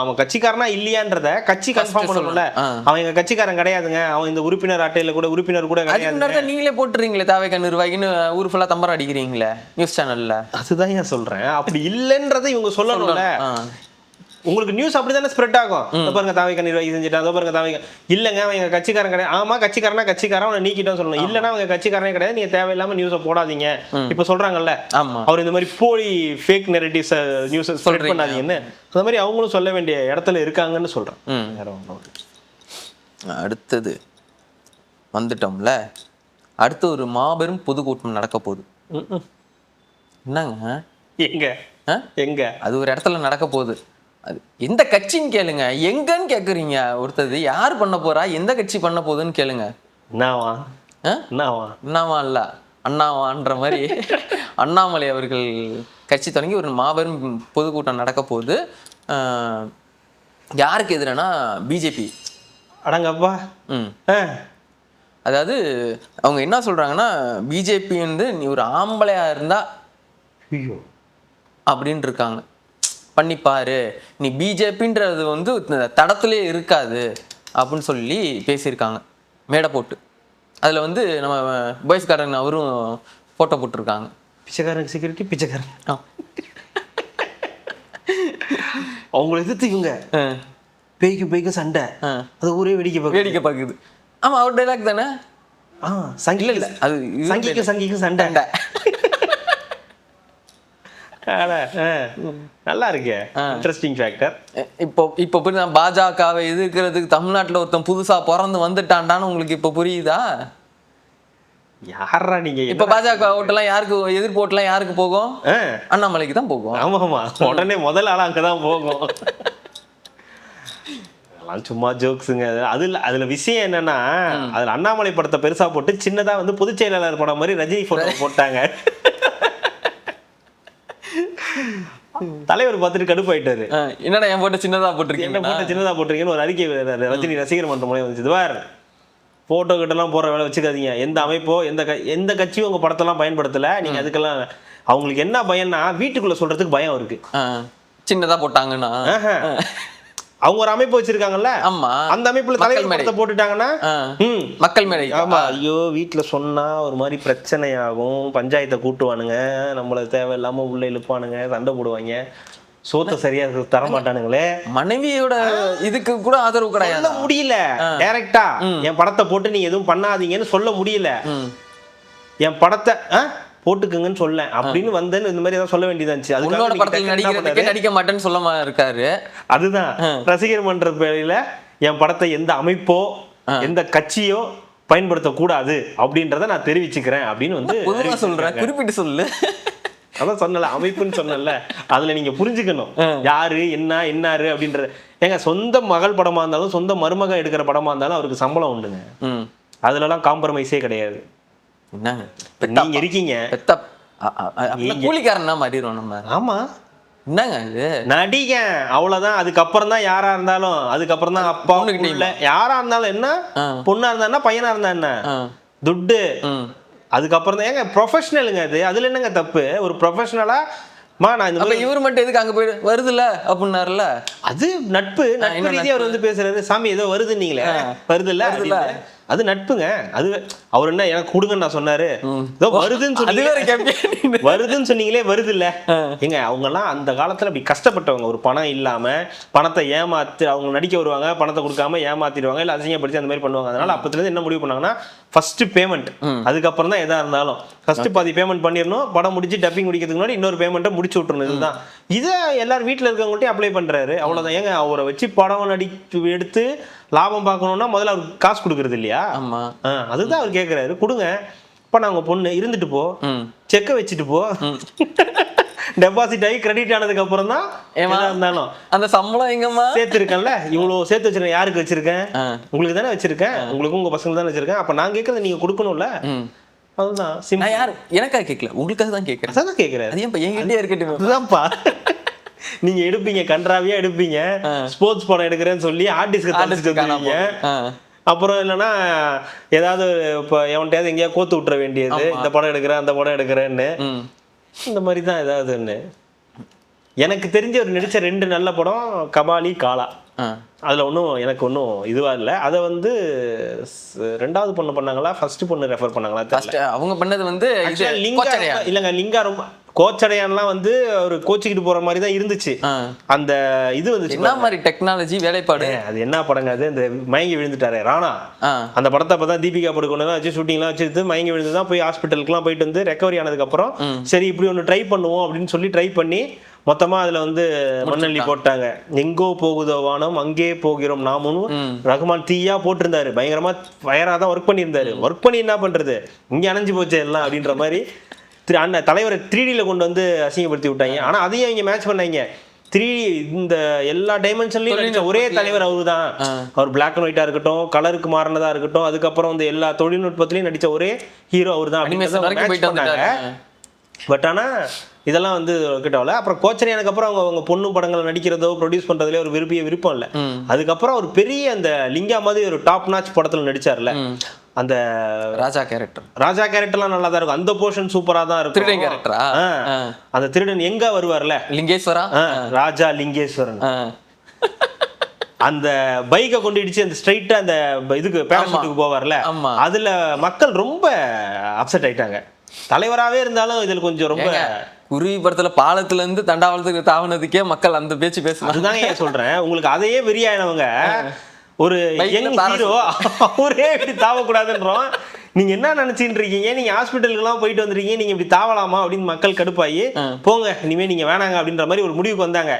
அவன் கட்சிக்காரனா இல்லையான்றத கட்சி கன்ஃபார்ம் பண்ணணும்ல. அவன் எங்க கட்சிக்காரன் கிடையாதுங்க, அவன் இந்த உறுப்பினர் அட்டையில கூட உறுப்பினர் கூட கிடையாது. நீங்களே போட்டுறீங்களே தாவேக்கா நிர்வாகின்னு ஊர் ஃபுல்லா தம்பரம் அடிக்கிறீங்களே நியூஸ் சேனல்ல. அதுதான் ஏன் சொல்றேன், அப்படி இல்லைன்றதை இவங்க சொல்லணும்ல. உங்களுக்கு நியூஸ் அப்படிதானே ஸ்ப்ரெட் ஆகும். பாருங்க தாவேக்கா நிர்வாகி செஞ்சுட்டாங்க, பாருங்க தாவேக்கா இல்லைங்க அவன் எங்க கட்சிக்காரன் கிடையாது. ஆமா கட்சிக்காரன் அவனை நீக்கிட்டோம் சொல்லணும். இல்லைன்னா அவங்க கட்சிக்காரனே கிடையாது, நீங்க தேவையில்லாம நியூஸை போடாதீங்க இப்ப சொல்றாங்கல்ல. அவர் இந்த மாதிரி போலி ஃபேக் நெரேட்டிவ்ஸ் நியூஸ் ஸ்ப்ரெட் பண்ணாதீங்கன்னு அந்த மாதிரி அவங்களும் சொல்ல வேண்டிய இடத்துல இருக்காங்கன்னு சொல்றேன். அடுத்தது வந்துட்டோம்ல, அடுத்து ஒரு மாபெரும் பொதுக்கூட்டம் நடக்க போகுது. என்னங்க எங்க அது ஒரு இடத்துல நடக்க போகுது. அது எந்த கட்சின்னு கேளுங்க, எங்கன்னு கேக்குறீங்க. ஒருத்தது யார் பண்ண போறா, எந்த கட்சி பண்ண போகுதுன்னு கேளுங்க. என்னவா இல்ல அண்ணாவான்ற மாதிரி அண்ணாமலை அவர்கள் கட்சி தொடங்கி ஒரு மாபெரும் பொதுக்கூட்டம் நடக்க போகுது. யாருக்கு எதிரானா பிஜேபி. அடங்கப்பா. அதாவது அவங்க என்ன சொல்றாங்கன்னா, பிஜேபி வந்து நீ ஒரு ஆம்பளையா இருந்தா அப்படின்னு இருக்காங்க, பண்ணிப்பாரு, நீ பிஜேபின்றது வந்து தடத்திலே இருக்காது அப்படின்னு சொல்லி பேசியிருக்காங்க மேடை போட்டு. அதில் வந்து நம்ம பாய்ஸ்காரன் அவரும் ஃபோட்டோ போட்டிருக்காங்க. பிச்சைக்காரன் செக்யூரிட்டி பிச்சைக்காரன் அவங்களை எதிர்த்து இவங்க பேய்க்கு சண்டை, அது ஊரே வேடிக்கை பார்க்குது. ஆமா, அவர் டைலாக் தானே. இல்ல அது சங்கிக்கு சண்டை. நல்லா இருக்கே, இன்ட்ரெஸ்டிங் ஃபேக்டர். இப்போ புரியுதா? பாஜகவை எதிர்க்கிறதுக்கு தமிழ்நாட்டுல ஒருத்தன் புதுசா பிறந்து வந்துட்டான்டான்னு உங்களுக்கு இப்ப புரியுதா? யாரா நீங்க? இப்ப பாஜக ஓட்டெல்லாம் யாருக்கு, எதிர்ப்பு ஓட்டெல்லாம் யாருக்கு போகும்? அண்ணாமலைக்கு தான் போகும். ஆமா, உடனே முதல் ஆளா அங்கதான் போகும். சும்மா ஜோக்ஸுங்க. அதுல விஷயம் என்னன்னா, அதுல அண்ணாமலை படத்தை பெருசா போட்டு சின்னதா வந்து பொதுச் செயலாளர் படம் மாதிரி ரஜினி போட்டோ போட்டாங்க. தலைவர் பார்த்துட்டு கடுப்பாயிட்டாரு. என்னடா என் போட்டோ சின்னதா போட்டிருக்கீங்கன்னு ஒரு அறிக்கை ரஜினி ரசிகர் மன்றம் மூலம் வந்துச்சு. இதுவார் போட்டோ கிட்டலாம் போற வேலை வச்சுக்காதீங்க. எந்த அமைப்போ எந்த கட்சியும் உங்க படத்தெல்லாம் பயன்படுத்தல. நீங்க அதுக்கெல்லாம் அவங்களுக்கு என்ன பயம்னா, வீட்டுக்குள்ள சொல்றதுக்கு பயம் இருக்கு. சின்னதா போட்டாங்கன்னா அவங்க ஒரு அமைப்பு வச்சிருக்காங்கல்ல, அந்த அமைப்புல தலைவர் படத்தை போட்டுட்டாங்கன்னா மக்கள் மேடை. ஆமா, ஐயோ வீட்டுல சொன்னா ஒரு மாதிரி பிரச்சனை ஆகும், பஞ்சாயத்தை கூட்டுவானுங்க, நம்மள தேவையில்லாம உள்ள இழுப்பானுங்க, சண்டை போடுவாங்க, சோத்த சரியா தர மாட்டானுங்களே. மனைவியோட இதுக்கு கூட ஆதரவு கிடையாது. சொல்ல முடியல டைரக்டா, என் படத்தை போட்டு நீங்க எதுவும் பண்ணாதீங்கன்னு சொல்ல முடியல. என் படத்தை போட்டுக்குங்கன்னு சொல்ல அப்படின்னு வந்தேன்னு இந்த மாதிரி ஏதாவது சொல்ல வேண்டியதாச்சு. அதுக்கு நடிக்க மாட்டேன்னு சொல்ல இருக்காரு. அதுதான் ரசிகர் மன்ற பேரில என் படத்தை எந்த அமைப்போ எந்த கட்சியோ பயன்படுத்தக்கூடாது அப்படின்றத நான் தெரிவிச்சுக்கிறேன் அப்படின்னு வந்து சொல்றேன். குறிப்பிட்டு சொல்லு. அதான் சொன்னல, அமைப்புன்னு சொன்னல, அதுல நீங்க புரிஞ்சுக்கணும் யாரு என்னாரு அப்படின்றது. ஏங்க, சொந்த மகள் படமா இருந்தாலும் சொந்த மருமகன் எடுக்கிற படமா இருந்தாலும் அவருக்கு சம்பளம் உண்டுங்க. அதுல எல்லாம் காம்ப்ரமைஸே கிடையாது. நீங்க இருக்கீங்க கூலிக்காரனா மாறிடுவோம் நம்ம. ஆமா, என்னங்க இது நடிக அவ்வளவுதான். அதுக்கப்புறம் தான் யாரா இருந்தாலும், அதுக்கப்புறம் தான் அப்பா யாரா இருந்தாலும் என்ன, பொண்ணா இருந்தா என்ன, பையனா இருந்தா என்ன, துட்டு. அதுக்கப்புறம் தான் ஏங்க ப்ரொஃபஷனலுங்க அது. அதுல என்னங்க தப்பு? ஒரு ப்ரொஃபஷனலா நான் இந்த மாதிரி இவர் மட்டும் எதுக்கு அங்க போய் வருதுல்ல அப்படின்னாருல, அது நட்பு ரீதியா அவர் வந்து பேசுறாரு. சாமி ஏதோ வருது, நீங்களே வருதுல்ல, அது நட்புங்க. அது அவர் என்ன எனக்கு கொடுங்கன்னு நான் சொன்னாரு, ஏதோ வருதுன்னு சொன்னீங்க, வருதுன்னு சொன்னீங்களே, வருது இல்ல. ஏங்க, அவங்க எல்லாம் அந்த காலத்துல அப்படி கஷ்டப்பட்டவங்க. ஒரு பணம் இல்லாம பணத்தை ஏமாத்து, அவங்க நடிக்க வருவாங்க, பணத்தை கொடுக்காம ஏமாத்திடுவாங்க, இல்ல அசிங்கப்படுத்தி அந்த மாதிரி பண்ணுவாங்க. அதனால அப்பத்துல இருந்து என்ன முடிவு பண்ணாங்கன்னா, ஃபர்ஸ்ட் பேமெண்ட், அதுக்கப்புறம் தான் எதா இருந்தாலும் ஃபர்ஸ்ட் பாதி பேமெண்ட் பண்ணிடணும். படம் முடிச்சு டப்பிங் முடிக்கிறதுக்கு முன்னாடி இன்னொரு பேமெண்ட்டை முடிச்சு விட்டுறணும். இதுதான் இதை எல்லாரும் வீட்டுல இருக்கவங்கள்ட்டையும் அப்ளை பண்றாரு. அவ்வளவுதான். ஏங்க, அவரை வச்சு படம் எடுத்து லாபம் பார்க்கணும்னா முதல்ல அவருக்கு காசு கொடுக்கறது இல்லையா? அதுதான் அவர் கேட்கிறாரு. கொடுங்க, இப்ப நான் உங்க பொண்ணு இருந்துட்டு போ, செக்க வச்சுட்டு போ, டெபாசிட் ஆகி கிரெடிட் ஆனதுக்கு அப்புறம் தான் இருந்தாலும் அந்த சம்பளம் எங்கம்மா சேர்த்திருக்கேன்ல, இவ்வளவு சேர்த்து வச்சிருக்கேன். யாருக்கு வச்சிருக்கேன்? உங்களுக்கு தானே வச்சிருக்கேன், உங்களுக்கும் உங்க பசங்க தானே வச்சிருக்கேன். அப்ப நான் கேட்கறத நீங்க கொடுக்கணும்ல. அதுதான். யாரு எனக்காக கேட்கல, உங்களுக்காக தான் கேட்கறேன். அதான் கேட்கிறேன். அது ஏன் என்கிட்டயே இருக்கட்டும். அதுதான்ப்பா, நீங்க எடுப்பீங்க, கன்றாவியா எடுப்பீங்க, ஸ்போர்ட்ஸ் படம் எடுக்கிறேன்னு சொல்லி ஆர்டிஸ்ட்க்கு. அப்புறம் இல்லைன்னா ஏதாவது இப்போ எவன்கிட்டயாவது எங்கேயா கோத்து விட்டுற வேண்டியது, இந்த படம் எடுக்கிறேன் அந்த படம் எடுக்கிறேன்னு. இந்த மாதிரி தான் ஏதாவதுன்னு. எனக்கு தெரிஞ்ச ஒரு நடிச்ச 2 நல்ல படம் கபாலி, காலா. அதுல எனக்கு ஒன்றும் இதுவா இல்லை. அதை வந்து 2வது பொண்ணு பண்ணாங்களா, ஃபர்ஸ்ட் பொண்ணு ரெஃபர் பண்ணாங்களா? அவங்க பண்ணது வந்து இல்லைங்க, லிங்கா ரொம்ப கோச்சடையான்லாம் வந்து ஒரு கோச்சிக்கிட்டு போற மாதிரி தான் இருந்துச்சு. அந்த இது வந்துச்சு. என்ன மாதிரி டெக்னாலஜி வேலைப்பாடு. அது என்ன படங்க அது? இந்த மயங்கி விழுந்துட்டாரு ராணா. அந்த படத்தை அப்பதான் தீபிகா படுகோனே தான் வச்சு ஷூட்டிங்லாம் வச்சுட்டு மயங்கி விழுந்து தான் போய் ஹாஸ்பிட்டலுக்குலாம் போயிட்டு வந்து ரெக்கவரி ஆனதுக்கு அப்புறம் சரி இப்படி ஒன்று ட்ரை பண்ணுவோம் அப்படின்னு சொல்லி ட்ரை பண்ணி மொத்தமா அதுல வந்து மண்ணள்ளி போட்டாங்க. எங்கோ போகுதோ வானம் அங்கே போகிறோம் நாமும். ரகுமான் தீயா போட்டிருந்தாரு, பயங்கரமா ஃபயரா தான் ஒர்க் பண்ணியிருந்தாரு. ஒர்க் பண்ணி என்ன பண்றது, இங்க அணைஞ்சு போச்சு எல்லாம் அப்படின்ற மாதிரி தலைவரை 3Dல கொண்டு வந்து அசிங்கப்படுத்தி விட்டாங்க. ஆனா அதையும் அவங்க மேட்ச் பண்ணாங்க. 3D இந்த எல்லா டைமென்ஷன்லயும் ஒரே தலைவர் அவரு தான். அவர் பிளாக் அண்ட் ஒயிட்டா இருக்கட்டும், கலருக்கு மாறினதா இருக்கட்டும், அதுக்கப்புறம் வந்து எல்லா தொழில்நுட்பத்திலையும் நடிச்ச ஒரே ஹீரோ அவர் தான். பட் ஆனா இதெல்லாம் வந்து கிட்டவல. அப்புறம் கோச்சரியானுக்கு அப்புறம் அவங்க பொண்ணு படங்களை நடிக்கிறதோ ப்ரொடியூஸ் பண்றதுல ஒரு விருப்பம் இல்லை. அதுக்கப்புறம் ஒரு பெரிய அந்த லிங்கா மாதிரி ஒரு டாப் நாச் படத்துல நடிச்சார்ல, அந்த ராஜா கேரக்டர்லாம் நல்லா தான் இருக்கும். அந்த போர்ஷன் சூப்பரா தான் இருக்கும். திருடன் கேரக்டரா? அந்த திருடன் எங்க வருவார்ல, லிங்கேஸ்வரா, ராஜா லிங்கேஸ்வரன். அந்த பைக்கை கொண்டு இடிச்சு அந்த ஸ்ட்ரைட்டா அந்த இதுக்கு பேரஷூட்டுக்கு போவார்ல, அதுல மக்கள் ரொம்ப அப்செட் ஆயிட்டாங்க. தலைவராகவே இருந்தாலும் இதில் கொஞ்சம் ரொம்ப குருவி படத்துல பாலத்துல இருந்து தண்டாவளத்துக்கு தாவனதுக்கே மக்கள் அந்த பேச்சு பேசுவாங்க. அதுதான் ஏன் சொல்றேன், உங்களுக்கு அதையே வெறியானவங்க ஒரு யங் ஹீரோ அவரே இப்படி தாவக்கூடாதுன்றோம். நீங்க என்ன நினைச்சிட்டு இருக்கீங்க, நீங்க ஹாஸ்பிட்டலுக்குலாம் போயிட்டு வந்துருக்கீங்க, நீங்க இப்படி தாவலாமா அப்படின்னு மக்கள் கடுப்பாயி போங்க இனிமே நீங்க வேணாங்க அப்படின்ற மாதிரி ஒரு முடிவுக்கு வந்தாங்க.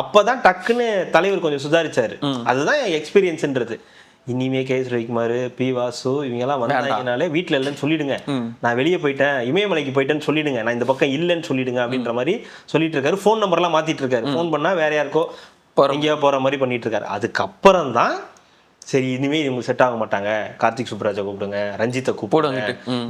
அப்பதான் டக்குன்னு தலைவர் கொஞ்சம் சுதாரிச்சாரு. அதுதான் எக்ஸ்பீரியன்ஸ்ன்றது. இனிமே கேஎஸ் ரவிக்குமார், பி வாசு இவங்கெல்லாம் வந்தாங்கனாலே வீட்டில் இல்லைன்னு சொல்லிடுங்க, நான் வெளியே போயிட்டேன் இமயமலைக்கு போயிட்டேன்னு சொல்லிடுங்க, நான் இந்த பக்கம் இல்லைன்னு சொல்லிடுங்க அப்படின்ற மாதிரி சொல்லிட்டு இருக்காரு. ஃபோன் நம்பர்லாம் மாத்திட்டு இருக்காரு. ஃபோன் பண்ணா வேற யாருக்கோ எங்கேயோ போற மாதிரி பண்ணிட்டு இருக்காரு. அதுக்கப்புறம் தான் சரி இனிமே இவங்க செட் ஆக மாட்டாங்க, கார்த்திக் சுப்ராஜை கூப்பிடுங்க, ரஞ்சித்தை கூப்பிடுங்க,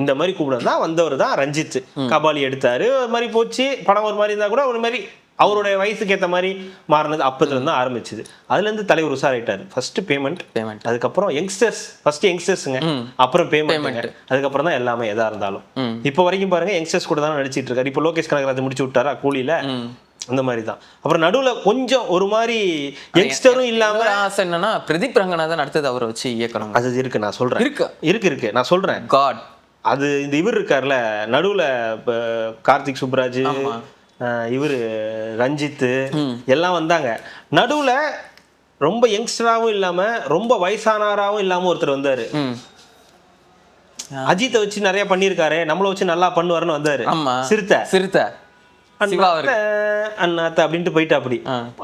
இந்த மாதிரி கூப்பிடுறதா வந்தவர் தான் ரஞ்சித். கபாலி எடுத்தாரு, ஒரு மாதிரி போச்சு. படம் ஒரு மாதிரி இருந்தா கூட ஒரு மாதிரி அவருடைய வயசுக்கு ஏற்ற மாதிரி மாறினது அப்பத்துல இருந்து ஆரம்பிச்சுது. அதுல இருந்து தலைவர் உஷாராயிட்டாரு. ஃபர்ஸ்ட் பேமெண்ட், அதுக்கப்புறம் யங்ஸ்டர்ஸ், ஃபர்ஸ்ட் யங்ஸ்டர்ஸ்ங்க, அப்புறம் பேமெண்ட், அதுக்கப்புறம் தான் எல்லாமே எதா இருந்தாலும். இப்போ வரைக்கும் பாருங்க யங்ஸ்டர்ஸ் கூட தான் நடிச்சிட்டு இருக்காரு. இப்போ லோகேஷ் கனகராஜ் முடிச்சு விட்டாரா கூலியில, அந்த மாதிரி தான். அப்புறம் நடுவுல கொஞ்சம் ஒரு மாதிரி யங்ஸ்டரும் இல்லாம ஆசை என்னன்னா பிரதீப் ரங்கநாதன் அடுத்தது அவரை வச்சு இயக்கணும். அது இருக்கு, நான் சொல்றேன். இருக்கு நான் சொல்றேன். காட் அது இந்த இவர் இருக்கார்ல நடுவுல, கார்த்திக் சுப்ராஜ், இவரு ரஞ்சித் எல்லாம் வந்தாங்க. நடுவுல ரொம்ப யங்ஸ்டராகவும் இல்லாம ரொம்ப வயசானாராவும் இல்லாம ஒருத்தர் வந்தாரு. அஜித்தை வச்சு நிறைய பண்ணிருக்காரு, நம்மள வச்சு நல்லா பண்ணுவாருன்னு வந்தாரு. சிறுத்தை அண்ணாத்த அப்படின்ட்டு போயிட்டா,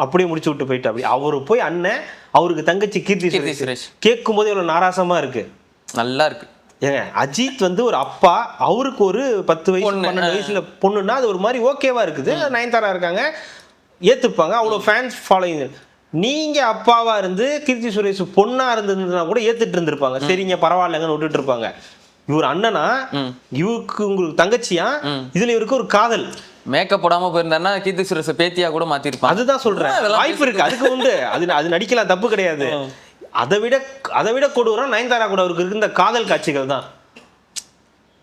அப்படியே முடிச்சு விட்டு போயிட்டா. அப்படி அவரு போய் அண்ணன், அவருக்கு தங்கச்சி கீர்த்தி சுரேஷ் கேட்கும் போது எவ்வளவு நாராசமா இருக்கு, நல்லா இருக்கு. ஏங்க அஜித் வந்து ஒரு அப்பா, அவருக்கு ஒரு 10 வயசு 12 வயசுல பொண்ணுன்னா அது ஒரு மாதிரி ஓகேவா இருக்குது. நயன்தாரா இருக்காங்க, ஏத்துப்பாங்க, அவ்வளவு ஃபேன்ஸ் ஃபாலோயிங். நீங்க அப்பாவா இருந்து கீர்த்தி சுரேஷ் பொண்ணா இருந்ததுன்னா கூட ஏத்துட்டு இருந்திருப்பாங்க, சரிங்க பரவாயில்லங்கன்னு விட்டுட்டு இருப்பாங்க. இவர் அண்ணனா, இவருக்கு உங்களுக்கு தங்கச்சியா, இதுல இவருக்கு ஒரு காதல். மேக்கப் போடாம போயிருந்தாருன்னா கீர்த்தி சுரேஷ் பேத்தியா கூட மாத்திருப்பாங்க. அதுதான் சொல்றேன், வாய்ப்பு இருக்கு, அதுக்கு உண்டு. அது நடிக்கலாம், தப்பு கிடையாது. அதை விட கொடூரம் நயன்தாரா கூட அவருக்கு இருந்த காதல் காட்சிகள் தான்.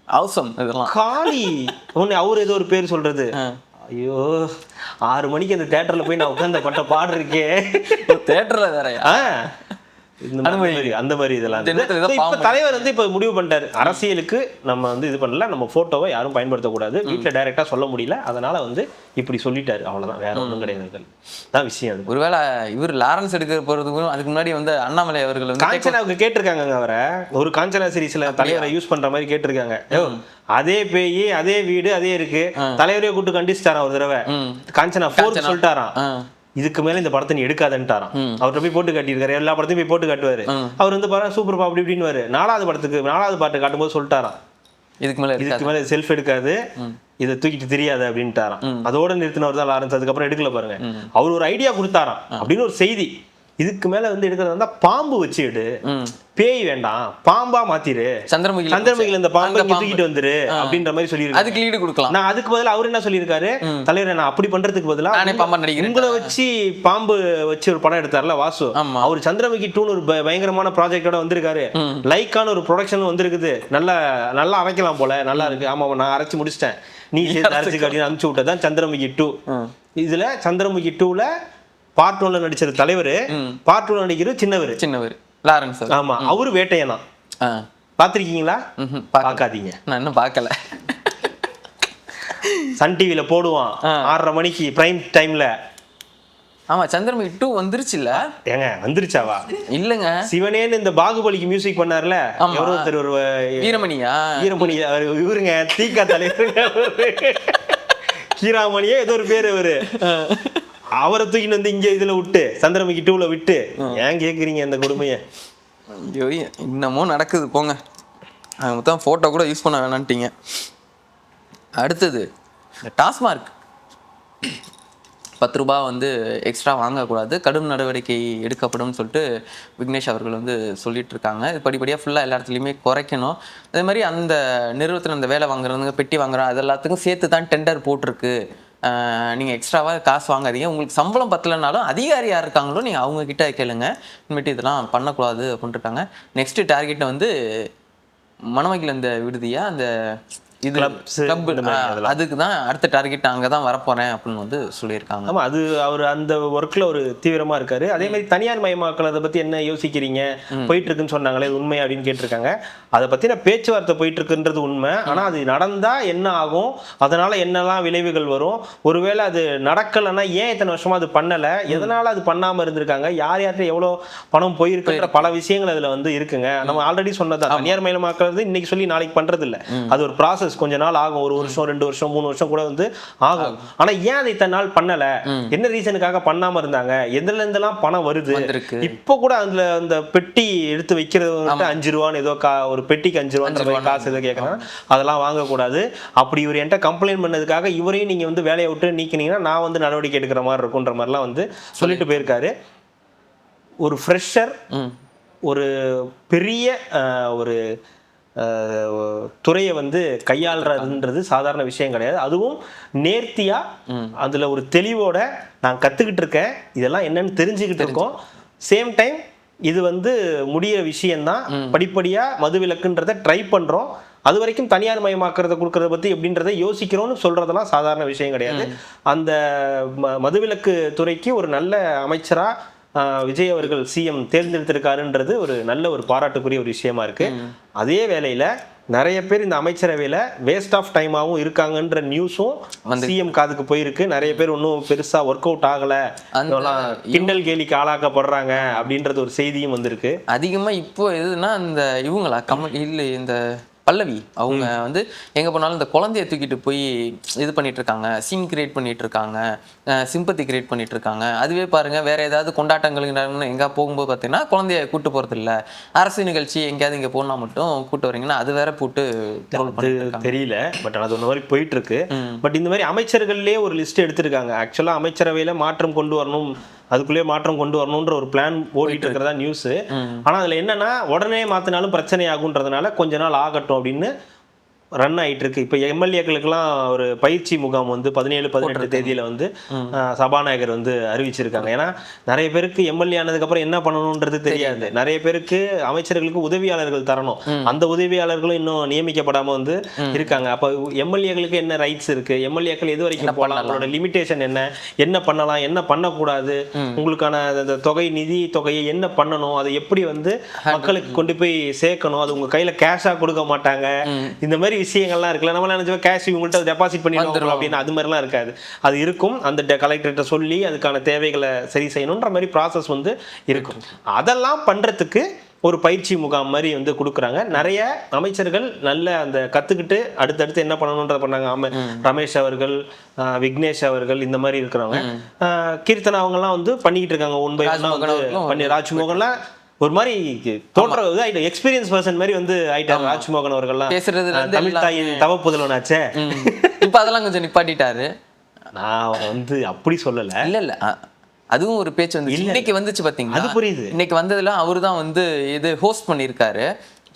அவசம் இதெல்லாம் காளி அவரு ஏதோ ஒரு பேர் சொல்றது, ஐயோ 6 மணிக்கு அந்த தியேட்டர்ல போய் நான் உட்கார்ந்த பட்ட பாடு இருக்கே, தியேட்டர்ல வேறயா அந்த மாதிரி இதெல்லாம். இப்ப தலைவர் வந்து இப்ப முடிவு பண்ணிட்டாரு, அரசியலுக்கு நம்ம வந்து இது பண்ணல, நம்ம போட்டோவை யாரும் பயன்படுத்தக்கூடாது, வீட்டுல டைரக்டா சொல்ல முடியல, அதனால வந்து இப்படி சொல்லிட்டாரு, அவ்வளவுதான், வேற ஒன்றும் கிடையாது. தான் விஷயம். அது ஒருவேளை இவர் லாரன்ஸ் எடுக்க போறதுக்கும் அதுக்கு முன்னாடி வந்து அண்ணாமலை அவர்கள் வந்து காஞ்சனாவுக்கு கேட்டிருக்காங்க, அவரை ஒரு காஞ்சனா சீரிஸ்ல தலைவரை யூஸ் பண்ற மாதிரி கேட்டிருக்காங்க. அதே பேய் அதே வீடு அதே இருக்கு, தலைவரே கூட்டு கண்டிச்சிட்டாராம் ஒரு தடவை, காஞ்சனா 4 சொல்லிட்டாராம், இதுக்கு மேல இந்த படத்தை நீ எடுக்காதன்ட்டாராம். அவர்கிட்ட போய் போட்டு காட்டியிருக்காரு, எல்லா படத்தையும் போய் போட்டு காட்டுவாரு. அவர் வந்து பாரு சூப்பர் பா அப்படி இப்படின்னு 4வது பாட்டு காட்டும் போது சொல்லிட்டாராம், இதுக்கு மேல செல்ஃப் எடுக்காது, இதை தூக்கிட்டு தெரியாது அப்படின்ட்டாராம். அதோட நிறுத்தினவர் தான் லாரன்ஸ். அதுக்கப்புறம் எடுக்கல பாருங்க. அவர் ஒரு ஐடியா கொடுத்தாராம் அப்படின்னு ஒரு செய்தி. இதுக்கு மேல வந்து எடுக்கிறதா இருந்தா பாம்பு வச்சு எடு, பேய் வேண்டாம், பாம்பா மாத்திரு, சந்திரமுகில இந்த பாம்பை தூக்கிட்டு வந்துரு அப்படின்ற மாதிரி சொல்லியிருக்காரு. அதுக்கு லீடு கொடுக்கலாம். நான் அதுக்கு பதிலா அவர் என்ன சொல்லியிருக்காரு, தலைவர் நான் அப்படி பண்றதுக்கு பதிலா உங்களை வச்சு பாம்பு வச்சு ஒரு படம் எடுத்தார்ல வாசு, அவர் சந்திரமுகி 2 ஒரு பயங்கரமான ப்ராஜெக்டோட வந்திருக்காரு, லைக்கான ஒரு ப்ரொடக்ஷன் வந்திருக்குது, நல்லா அரைக்கலாம் போல, நல்லா இருக்கு, ஆமா நான் அரைச்சு முடிச்சிட்டேன், நீ சேர்த்து அரைச்சு அப்படின்னு அனுப்பிச்சு விட்டதான் சந்திரமுகி 2. இதுல சந்திரமுகி 2ல பார்ட் 1ல நடிச்சது தலைவர், பார்ட் 2ல நடிக்கிறது சின்னவர் லாரன்ஸ். ஆமா, அவரு வேட்டையனா பாத்திருக்கீங்களா? பார்க்காதீங்க, நான் இன்னும் பார்க்கல. சன் டிவில போடுவான் 6:30 மணிக்கு பிரைம் டைம்ல. ஆமா, சந்திரமுகி 2 வந்துருச்சு இல்ல? ஏங்க வந்துருச்சாவா? இல்லங்க, சிவனேன்னு இந்த பாகுபலிக்கு மியூசிக் பண்ணார்ல, எவரோ ஒருத்தர், ஒரு வீரமணி இவருங்க, தீக்கா தலைவருங்க, கீராமணியே ஏதோ ஒரு பேரு, அவரை தூக்கிட்டு வந்து இங்க இதுல விட்டு சந்திரமுகி 2ல விட்டு, ஏன் கேக்குறீங்க அந்த கொடுமையை? இன்னமும் நடக்குது போங்க. மொத்தம் போட்டோ கூட யூஸ் பண்ண வேணான்ட்டீங்க. அடுத்தது டாஸ்மார்க் 10 ரூபாய் வந்து எக்ஸ்ட்ரா வாங்கக்கூடாது, கடும் நடவடிக்கை எடுக்கப்படும் சொல்லிட்டு விக்னேஷ் அவர்கள் வந்து சொல்லிட்டு இருக்காங்க. இது படிப்படியாக ஃபுல்லாக எல்லா இடத்துலையுமே குறைக்கணும். அதே மாதிரி அந்த நிறுவனத்தில் அந்த வேலை வாங்குறவங்க, பெட்டி வாங்குறோம், அது எல்லாத்துக்கும் சேர்த்து தான் டெண்டர் போட்டிருக்கு. நீங்கள் எக்ஸ்ட்ராவாக காசு வாங்காதீங்க, உங்களுக்கு சம்பளம் பத்தலைனாலும் அதிகாரி யார் இருக்காங்களோ நீங்கள் அவங்கக்கிட்ட கேளுங்க, இனிமேட்டு இதெல்லாம் பண்ணக்கூடாது அப்படின்ட்டு இருக்காங்க. நெக்ஸ்ட்டு டார்கெட்டை வந்து மணமகிழ் அந்த விடுதியாக அந்த இது அதுக்கு தான் அடுத்த டார்கெட் அங்கே தான் வரப்போறேன் அப்படின்னு வந்து சொல்லியிருக்காங்க. ஆமா, அது அவர் அந்த ஒர்க்ல ஒரு தீவிரமா இருக்காரு. அதே மாதிரி தனியார் மயமாக்கலதை பத்தி என்ன யோசிக்கிறீங்க, போயிட்டு இருக்குன்னு சொன்னாங்களே உண்மை அப்படின்னு கேட்டிருக்காங்க. அதை பத்தின பேச்சுவார்த்தை போயிட்டு இருக்குன்றது உண்மை. ஆனா அது நடந்தா என்ன ஆகும், அதனால என்னெல்லாம் விளைவுகள் வரும், ஒருவேளை அது நடக்கலைன்னா ஏன் இத்தனை வருஷமா அது பண்ணல, எதனால அது பண்ணாம இருந்திருக்காங்க, யார் யார்கிட்ட எவ்வளவு பணம் போயிருக்குன்ற பல விஷயங்கள் அதுல வந்து இருக்குங்க. நம்ம ஆல்ரெடி சொன்னதா, தனியார் மயமாக்குறது இன்னைக்கு சொல்லி நாளைக்கு பண்றது இல்ல, அது ஒரு ப்ராசஸ், கொஞ்ச நாள் ஆகும். 1 வருஷம் 2 வருஷம் 3 வருஷம் கூட வந்து ஆகும். ஆனா ஏன் அதை இத்தனை நாள் பண்ணல, என்ன ரீசனுக்காக பண்ணாம இருந்தாங்க, எதுல இருந்தெல்லாம் பணம் வருது, இப்ப கூட அதுல அந்த பெட்டி எடுத்து வைக்கிறது 5 ரூபான்னு ஏதோ ஒரு பெட்டிக்கு 5 ரூபான்ற காசு ஏதோ கேட்கறாங்க, அதெல்லாம் வாங்கக்கூடாது. அப்படி இவர் என்கிட்ட கம்ப்ளைண்ட் பண்ணதுக்காக இவரையும் நீங்க வந்து வேலையை விட்டு நீக்கினீங்கன்னா நான் வந்து நடவடிக்கை எடுக்கிற மாதிரி இருக்குன்ற மாதிரிலாம் வந்து சொல்லிட்டு போயிருக்காரு. ஒரு ஃப்ரெஷர் ஒரு பெரிய ஒரு துறையை வந்து கையாளுறதுன்றது சாதாரண விஷயம் கிடையாது. அதுவும் நேர்த்தியா அதுல ஒரு தெளிவோட நான் கத்துக்கிட்டு இருக்கேன், இதெல்லாம் என்னன்னு தெரிஞ்சுக்கிட்டு இருக்கோம், சேம் டைம் இது வந்து முடிய விஷயம்தான், படிப்படியா மதுவிலக்குன்றதை ட்ரை பண்றோம், அது வரைக்கும் தனியார் மயமாக்குறத கொடுக்கறத பத்தி எப்படின்றத யோசிக்கிறோம்னு சொல்றதெல்லாம் சாதாரண விஷயம் கிடையாது. அந்த மதுவிலக்கு துறைக்கு ஒரு நல்ல அமைச்சரா விஜய் அவர்கள் சிஎம் தேர்ந்தெடுத்திருக்காருன்றது ஒரு நல்ல ஒரு பாராட்டுக்குரிய ஒரு விஷயமா இருக்கு. அதே வேளையில நிறைய பேர் இந்த அமைச்சரவையில வேஸ்ட் ஆஃப் டைமாவும் இருக்காங்கன்ற நியூஸும் சிஎம் காதுக்கு போயிருக்கு. நிறைய பேர் இன்னும் பெருசா ஒர்க் அவுட் ஆகல, கிண்டல் கேலிக்கு ஆளாக்கப்படுறாங்க அப்படின்றது ஒரு செய்தியும் வந்திருக்கு. அதிகமா இப்போ எதுனா இந்த இவங்களா கமல் இல்ல இந்த பல்லவி அவங்க வந்து எங்க போனாலும் இந்த குழந்தைய தூக்கிட்டு போய் இது பண்ணிட்டு இருக்காங்க, சீன் கிரியேட் பண்ணிட்டு இருக்காங்க, சிம்பத்தி கிரியேட் பண்ணிட்டு இருக்காங்க. அதுவே பாருங்க, வேற ஏதாவது கொண்டாட்டங்களுக்கு எங்க போகும்போது பார்த்தீங்கன்னா குழந்தைய கூட்டு போறது இல்லை, அரசு நிகழ்ச்சி எங்கேயாவது இங்க போனா மட்டும் கூட்டு வரீங்கன்னா அது வேற போட்டு தெரியல. பட் அது ஒன்று மாதிரி போயிட்டு இருக்கு. பட் இந்த மாதிரி அமைச்சர்கள்லேயே ஒரு லிஸ்ட் எடுத்திருக்காங்க. ஆக்சுவலா அமைச்சரவையில மாற்றம் கொண்டு வரணும், அதுக்குள்ளேயே மாற்றம் கொண்டு வரணும்ன்ற ஒரு பிளான் ஓடிட்டு இருக்கிறதா நியூஸ். ஆனா அதுல என்னன்னா உடனே மாத்தினாலும் பிரச்சனை ஆகுன்றதுனால கொஞ்ச நாள் ஆகட்டும் அப்படின்னு ரன் ஆயிட்டு இருக்கு. இப்ப எம்எல்ஏக்களுக்கெல்லாம் ஒரு பயிற்சி முகாம் வந்து 17-18 தேதியில வந்து சபாநாயகர் வந்து அறிவிச்சிருக்காங்க. ஏன்னா நிறைய பேருக்கு எம்எல்ஏ ஆனதுக்கு அப்புறம் என்ன பண்ணணும்ன்றது தெரியாது, நிறைய பேருக்கு அமைச்சர்களுக்கு உதவியாளர்கள் தரணும், அந்த உதவியாளர்களும் இன்னும் நியமிக்கப்படாம வந்து இருக்காங்க. அப்ப எம்எல்ஏக்களுக்கு என்ன ரைட்ஸ் இருக்கு, எம்எல்ஏக்கள் எது வரைக்கும் போகலாம், அவங்களோட லிமிடேஷன் என்ன பண்ணலாம், என்ன பண்ணக்கூடாது, உங்களுக்கான அந்த தொகை நிதி தொகையை என்ன பண்ணணும், அதை எப்படி வந்து மக்களுக்கு கொண்டு போய் சேர்க்கணும், அது உங்க கையில கேஷா கொடுக்க மாட்டாங்க, இந்த மாதிரி விஷயங்கள்லாம் இருக்குல்ல. நம்ம நினைச்சோம் கேஷ் இவங்கள்ட்ட டெபாசிட் பண்ணிடுவோம் அப்படின்னு, அது மாதிரிலாம் இருக்காது. அது இருக்கும், அந்த கலெக்டர்கிட்ட சொல்லி அதுக்கான தேவைகளை சரி செய்யணுன்ற மாதிரி ப்ராசஸ் வந்து இருக்கும். அதெல்லாம் பண்றதுக்கு ஒரு பயிற்சி முகாம் மாதிரி வந்து கொடுக்குறாங்க. நிறைய அமைச்சர்கள் நல்ல அந்த கத்துக்கிட்டு அடுத்தடுத்து என்ன பண்ணணும்ன்றத பண்ணாங்க. ரமேஷ் அவர்கள், விக்னேஷ் அவர்கள், இந்த மாதிரி இருக்கிறவங்க, கீர்த்தனா அவங்கெல்லாம் வந்து பண்ணிக்கிட்டு இருக்காங்க. பண்ணி ராஜ்மோகன்லாம் ஒரு மாதிரி தோற்ற எக்ஸ்பீரியன்ஸ் பர்சன் மாதிரி வந்து ஆயிட்டாரு. ராஜ்மோகன் அவர்கள்லாம் தமிழ் தாயின் தவ புதல்வனாச்சே, இப்ப அதெல்லாம் கொஞ்சம் நிப்பாட்டிட்டாரு. நான் வந்து அப்படி சொல்லல. இல்ல அதுவும் ஒரு பேச்சு வந்து இன்னைக்கு வந்துச்சு பாத்தீங்களா, அது புரியுது. இன்னைக்கு வந்ததுல அவரு தான் வந்து இது ஹோஸ்ட் பண்ணியிருக்காரு.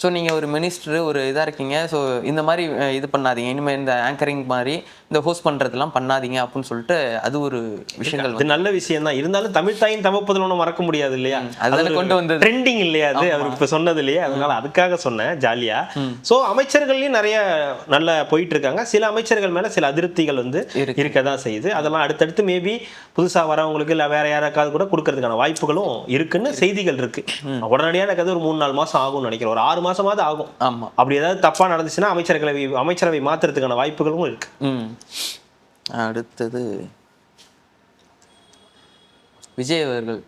ஸோ நீங்கள் ஒரு மினிஸ்டர் ஒரு இதாக இருக்கீங்க, ஸோ இந்த மாதிரி இது பண்ணாதீங்க, இனிமேல் இந்த ஆங்கரிங் மாதிரி இந்த ஹோஸ்ட் பண்ணுறதுலாம் பண்ணாதீங்க அப்படின்னு சொல்லிட்டு அது ஒரு விஷயங்கள் அது நல்ல விஷயம் தான். இருந்தாலும் தமிழ் தாயின் தவப்பதில் ஒன்றும் மறக்க முடியாது இல்லையா, அதில் கொண்டு வந்து ட்ரெண்டிங் இல்லையா அது, அவர் இப்போ சொன்னது இல்லையா, அதனால அதுக்காக சொன்னேன் ஜாலியா. ஸோ அமைச்சர்கள்லையும் நிறைய நல்லா போயிட்டு இருக்காங்க. சில அமைச்சர்கள் மேலே சில அதிருப்திகள் வந்து இருக்க தான் செய்யுது. அதெல்லாம் அடுத்தடுத்து மேபி புதுசாக வரவங்களுக்கு இல்லை வேற யாராக்காவது கூட கொடுக்கறதுக்கான வாய்ப்புகளும் இருக்குன்னு செய்திகள் இருக்கு. உடனடியாக எனக்கு அது ஒரு 3-4 மாதம் ஆகும்னு நினைக்கிறேன், ஒரு 6 மாசமாவது ஆகும். ஆமா, அப்படி ஏதாவது தப்பா நடந்துச்சுன்னா அமைச்சரவை மாத்துறதுக்கான வாய்ப்புகளும் இருக்கு. அடுத்தது விஜய் அவர்கள்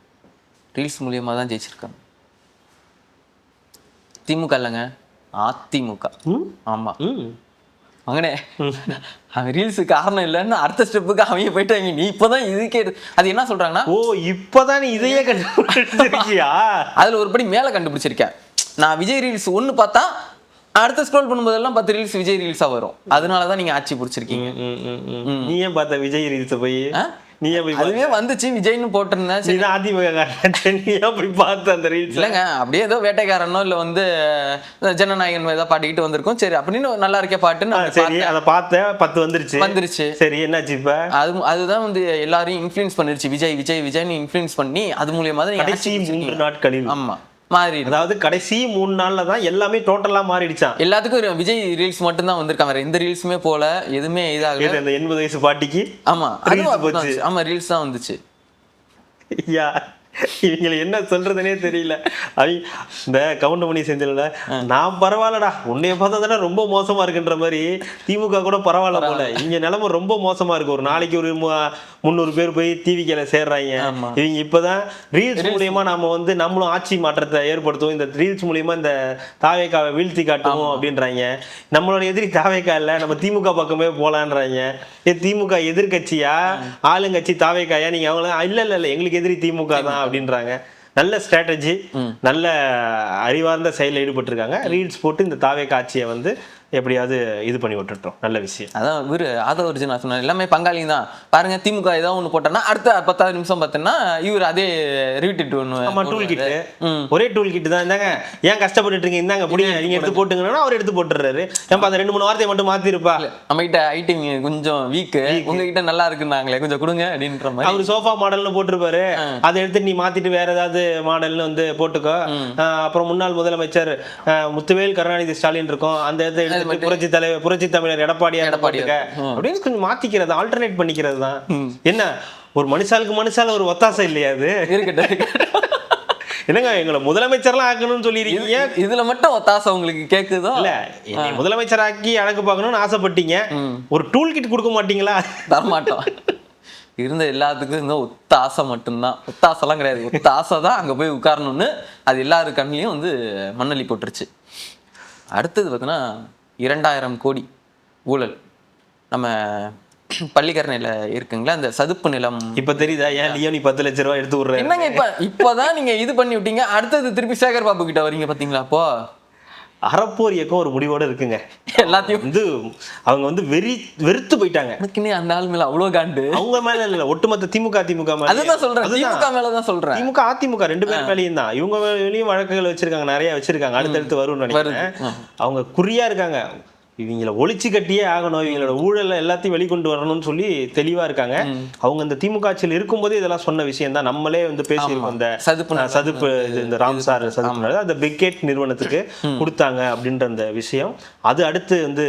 ரீல்ஸ் மூலியமா தான் ஜெயிச்சிருக்காங்க. திமுக இல்லைங்க, அதிமுக. ஆமா, அவனே அவன் ரீல்ஸு காரணம் இல்லைன்னு அடுத்த ஸ்டெப்புக்கு அவங்க போயிட்டாங்க. நீ இப்போதான் இதுக்கே அது என்ன சொல்றாங்கன்னா, ஓ இப்போதான் நீ இதையே கண்டுபிடிச்சிருக்கியா, அதுல ஒரு படி மேல கண்டுபிடிச்சிருக்கேன். நான் விஜய் ரீல்ஸ் ஒன்று பார்த்தா அடுத்த ஸ்க்ரோல் பண்ணும்போதெல்லாம் 10 ரீல்ஸ் விஜய் ரீல்ஸா வரும். அதனாலதான் நீங்க ஆட்சி பிடிச்சிருக்கீங்க. நீ ஏன் பார்த்த விஜய் ரீல்ஸை போய்? நீ அதுவே வந்துச்சு விஜய்னு போட்டிருந்தேன். சரி, அதிமுக அப்படி பார்த்த அந்த ரீல்ஸ் இல்லைங்க, அப்படியே ஏதோ வேட்டைக்காரனோ இல்லை வந்து ஜனநாயகன் ஏதோ பாடிக்கிட்டு வந்திருக்கும். சரி அப்படின்னு நல்லா இருக்கே பாட்டுன்னு சரி அதை பார்த்தேன், 10 வந்துருச்சு. சரி என்னாச்சு இப்ப? அதுதான் வந்து எல்லாரையும் இன்ஃப்ளூயன்ஸ் பண்ணிருச்சு. விஜய் விஜய் விஜய்னு இன்ஃப்ளூயன்ஸ் பண்ணி அது மூலியமா தான் 3 நாட்களில். ஆமா, மாறி. அதாவது கடைசி 3 நாள்ல தான் எல்லாமே டோட்டலா மாறிடுச்சான். எல்லாத்துக்கும் விஜய் ரீல்ஸ் மட்டும் தான் வந்திருக்காங்க, வேற எந்த ரீல்ஸுமே போல, எதுவுமே இதாகல. அந்த 80 வயசு பாட்டிக்கு ஆமா ஆமா ரீல்ஸ் தான் வந்துச்சு. ஐயா இவங்களை என்ன சொல்றதுனே தெரியல. இந்த கவுண்டமணி செந்தில்ல நான் பரவாயில்லடா, உன்னைய பார்த்தா தானே ரொம்ப மோசமா இருக்குன்ற மாதிரி திமுக கூட பரவாயில்ல போல, இங்க நிலைமை ரொம்ப மோசமா இருக்கு. ஒரு நாளைக்கு ஒரு 300 பேர் போய் டிவிக்கில சேர்றாங்க. இவங்க இப்பதான் ரீல்ஸ் மூலியமா நாம வந்து நம்மளும் ஆட்சி மாற்றத்தை ஏற்படுத்துவோம், இந்த ரீல்ஸ் மூலியமா இந்த தாவேக்காவை வீழ்த்தி காட்டுவோம் அப்படின்றாங்க. நம்மளோட எதிரி தாவேக்கா இல்ல, நம்ம திமுக பக்கமே போலான்றாங்க. திமுக எதிர்கட்சியா ஆளுங்கட்சி தாவேக்காயா? நீங்க அவங்கள இல்ல எங்களுக்கு எதிரி திமுக தான் அப்படின்றாங்க. நல்ல ஸ்ட்ராட்டஜி, நல்ல அறிவார்ந்த செயலில் ஈடுபட்டிருக்காங்க. ரீல்ஸ் போட்டு இந்த தாவேக்கா ஆட்சியை வந்து எப்படியாவது இது பண்ணி விட்டுட்டோம். நல்ல விஷயம். அதான் இவரு ஆதவர்ஜுனா சொன்னார், எல்லாமே பங்காளி தான் பாருங்க. திமுக ஏதாவது ஒண்ணு போட்டோம்னா அடுத்த 10 நிமிஷம் பார்த்தோன்னா இவர் அதே ரிவிட் ஒன்று டூல் கிட்டு, ஒரே டூல் கிட்டு தான். இந்தாங்க ஏன் கஷ்டப்பட்டு இருக்கீங்க, இந்தாங்க பிடிங்க, நீங்க எடுத்து போட்டுங்கன்னா அவர் எடுத்து போட்டுறாரு. ஏன்பா அந்த 2-3 வார்த்தையை மட்டும் மாத்திருப்பா, நம்ம கிட்ட ஐட்டம் கொஞ்சம் வீக்கு, உங்ககிட்ட நல்லா இருக்குன்னாங்களே கொஞ்சம் கொடுங்க அப்படின்ற மாதிரி. அவர் சோஃபா மாடல்னு போட்டிருப்பாரு, அதை எடுத்து நீ மாத்திட்டு வேற ஏதாவது மாடல்னு வந்து போட்டுக்கோ. அப்புறம் முன்னாள் முதலமைச்சர் முத்துவேல் கருணாநிதி ஸ்டாலின் இருக்கும், அந்த இடத்த புரட்சி தமிழர் எடப்பாடியார் அப்படின்னு கொஞ்சம் மாத்திக்கிறது, ஆல்டர்னேட் பண்ணிக்கிறது தான். என்ன ஒரு மனுஷால ஒரு ஒத்தாசை இல்லையா? அது என்னங்க எங்களை முதலமைச்சர்லாம் ஆக்கணும்னு சொல்லிருக்கீங்க, இதுல மட்டும் ஒத்தாசை உங்களுக்கு கேக்குதோ? இல்ல முதலமைச்சர் ஆக்கி அழகு பார்க்கணும்னு ஆசைப்பட்டீங்க, ஒரு டூல் கிட் கொடுக்க மாட்டீங்களா? தரமாட்டோம். இருந்த எல்லாத்துக்கும் இந்த ஒத்த ஆசை மட்டும்தான், ஒத்த ஆசைலாம் கிடையாது, ஒத்த ஆசை தான் அங்க போய் உட்காரணும்னு அது எல்லாரு கண்ணிலையும் வந்து மண்ணள்ளி போட்டுருச்சு. அடுத்தது பார்த்தீங்கன்னா 2000 கோடி ஊழல் நம்ம பள்ளிக்கரணையில இருக்குங்களா அந்த சதுப்பு நிலம். இப்ப தெரியுதா ஏன் லியோனி 10 லட்சம் ரூபாய் எடுத்து விடுறேன்? என்னங்க இப்பதான் நீங்க இது பண்ணி விட்டீங்க, அடுத்தது திருப்பி சேகர் பாபு கிட்ட வரீங்க பாத்தீங்களா? அப்போ அறப்போர் இயக்கம் ஒரு முடிவோட இருக்குங்க. எல்லாத்தையும் வந்து அவங்க வந்து வெறுத்து போயிட்டாங்க. அந்த ஆள் மேல அவ்வளவு காண்டு, அவங்க மேல இல்ல, ஒட்டுமொத்த திமுக மேல. அதுதான் சொல்றேன், திமுக மேலதான் சொல்றேன். திமுக அதிமுக 2 பேர் மேலேயும் தான். இவங்க மேலேயும் வழக்குகள் வச்சிருக்காங்க, நிறைய வச்சிருக்காங்க. அடுத்தடுத்து வரும்னு நினைக்கிறேன். அவங்க குறியா இருக்காங்க, இவங்களை ஒழிச்சு கட்டியே ஆகணும், இவங்களோட ஊழல் எல்லாத்தையும் வெளிக்கொண்டு வரணும்னு சொல்லி தெளிவா இருக்காங்க. அவங்க இந்த திமுக ஆட்சியில் இருக்கும்போது இதெல்லாம் சொன்ன விஷயம் தான். நம்மளே வந்து பேசியிருக்கோம், இந்த சதுப்பு இந்த ராம்சார் சதுப்பு அந்த பிரிகேட் நிறுவனத்துக்கு கொடுத்தாங்க அப்படின்ற அந்த விஷயம். அது அடுத்து வந்து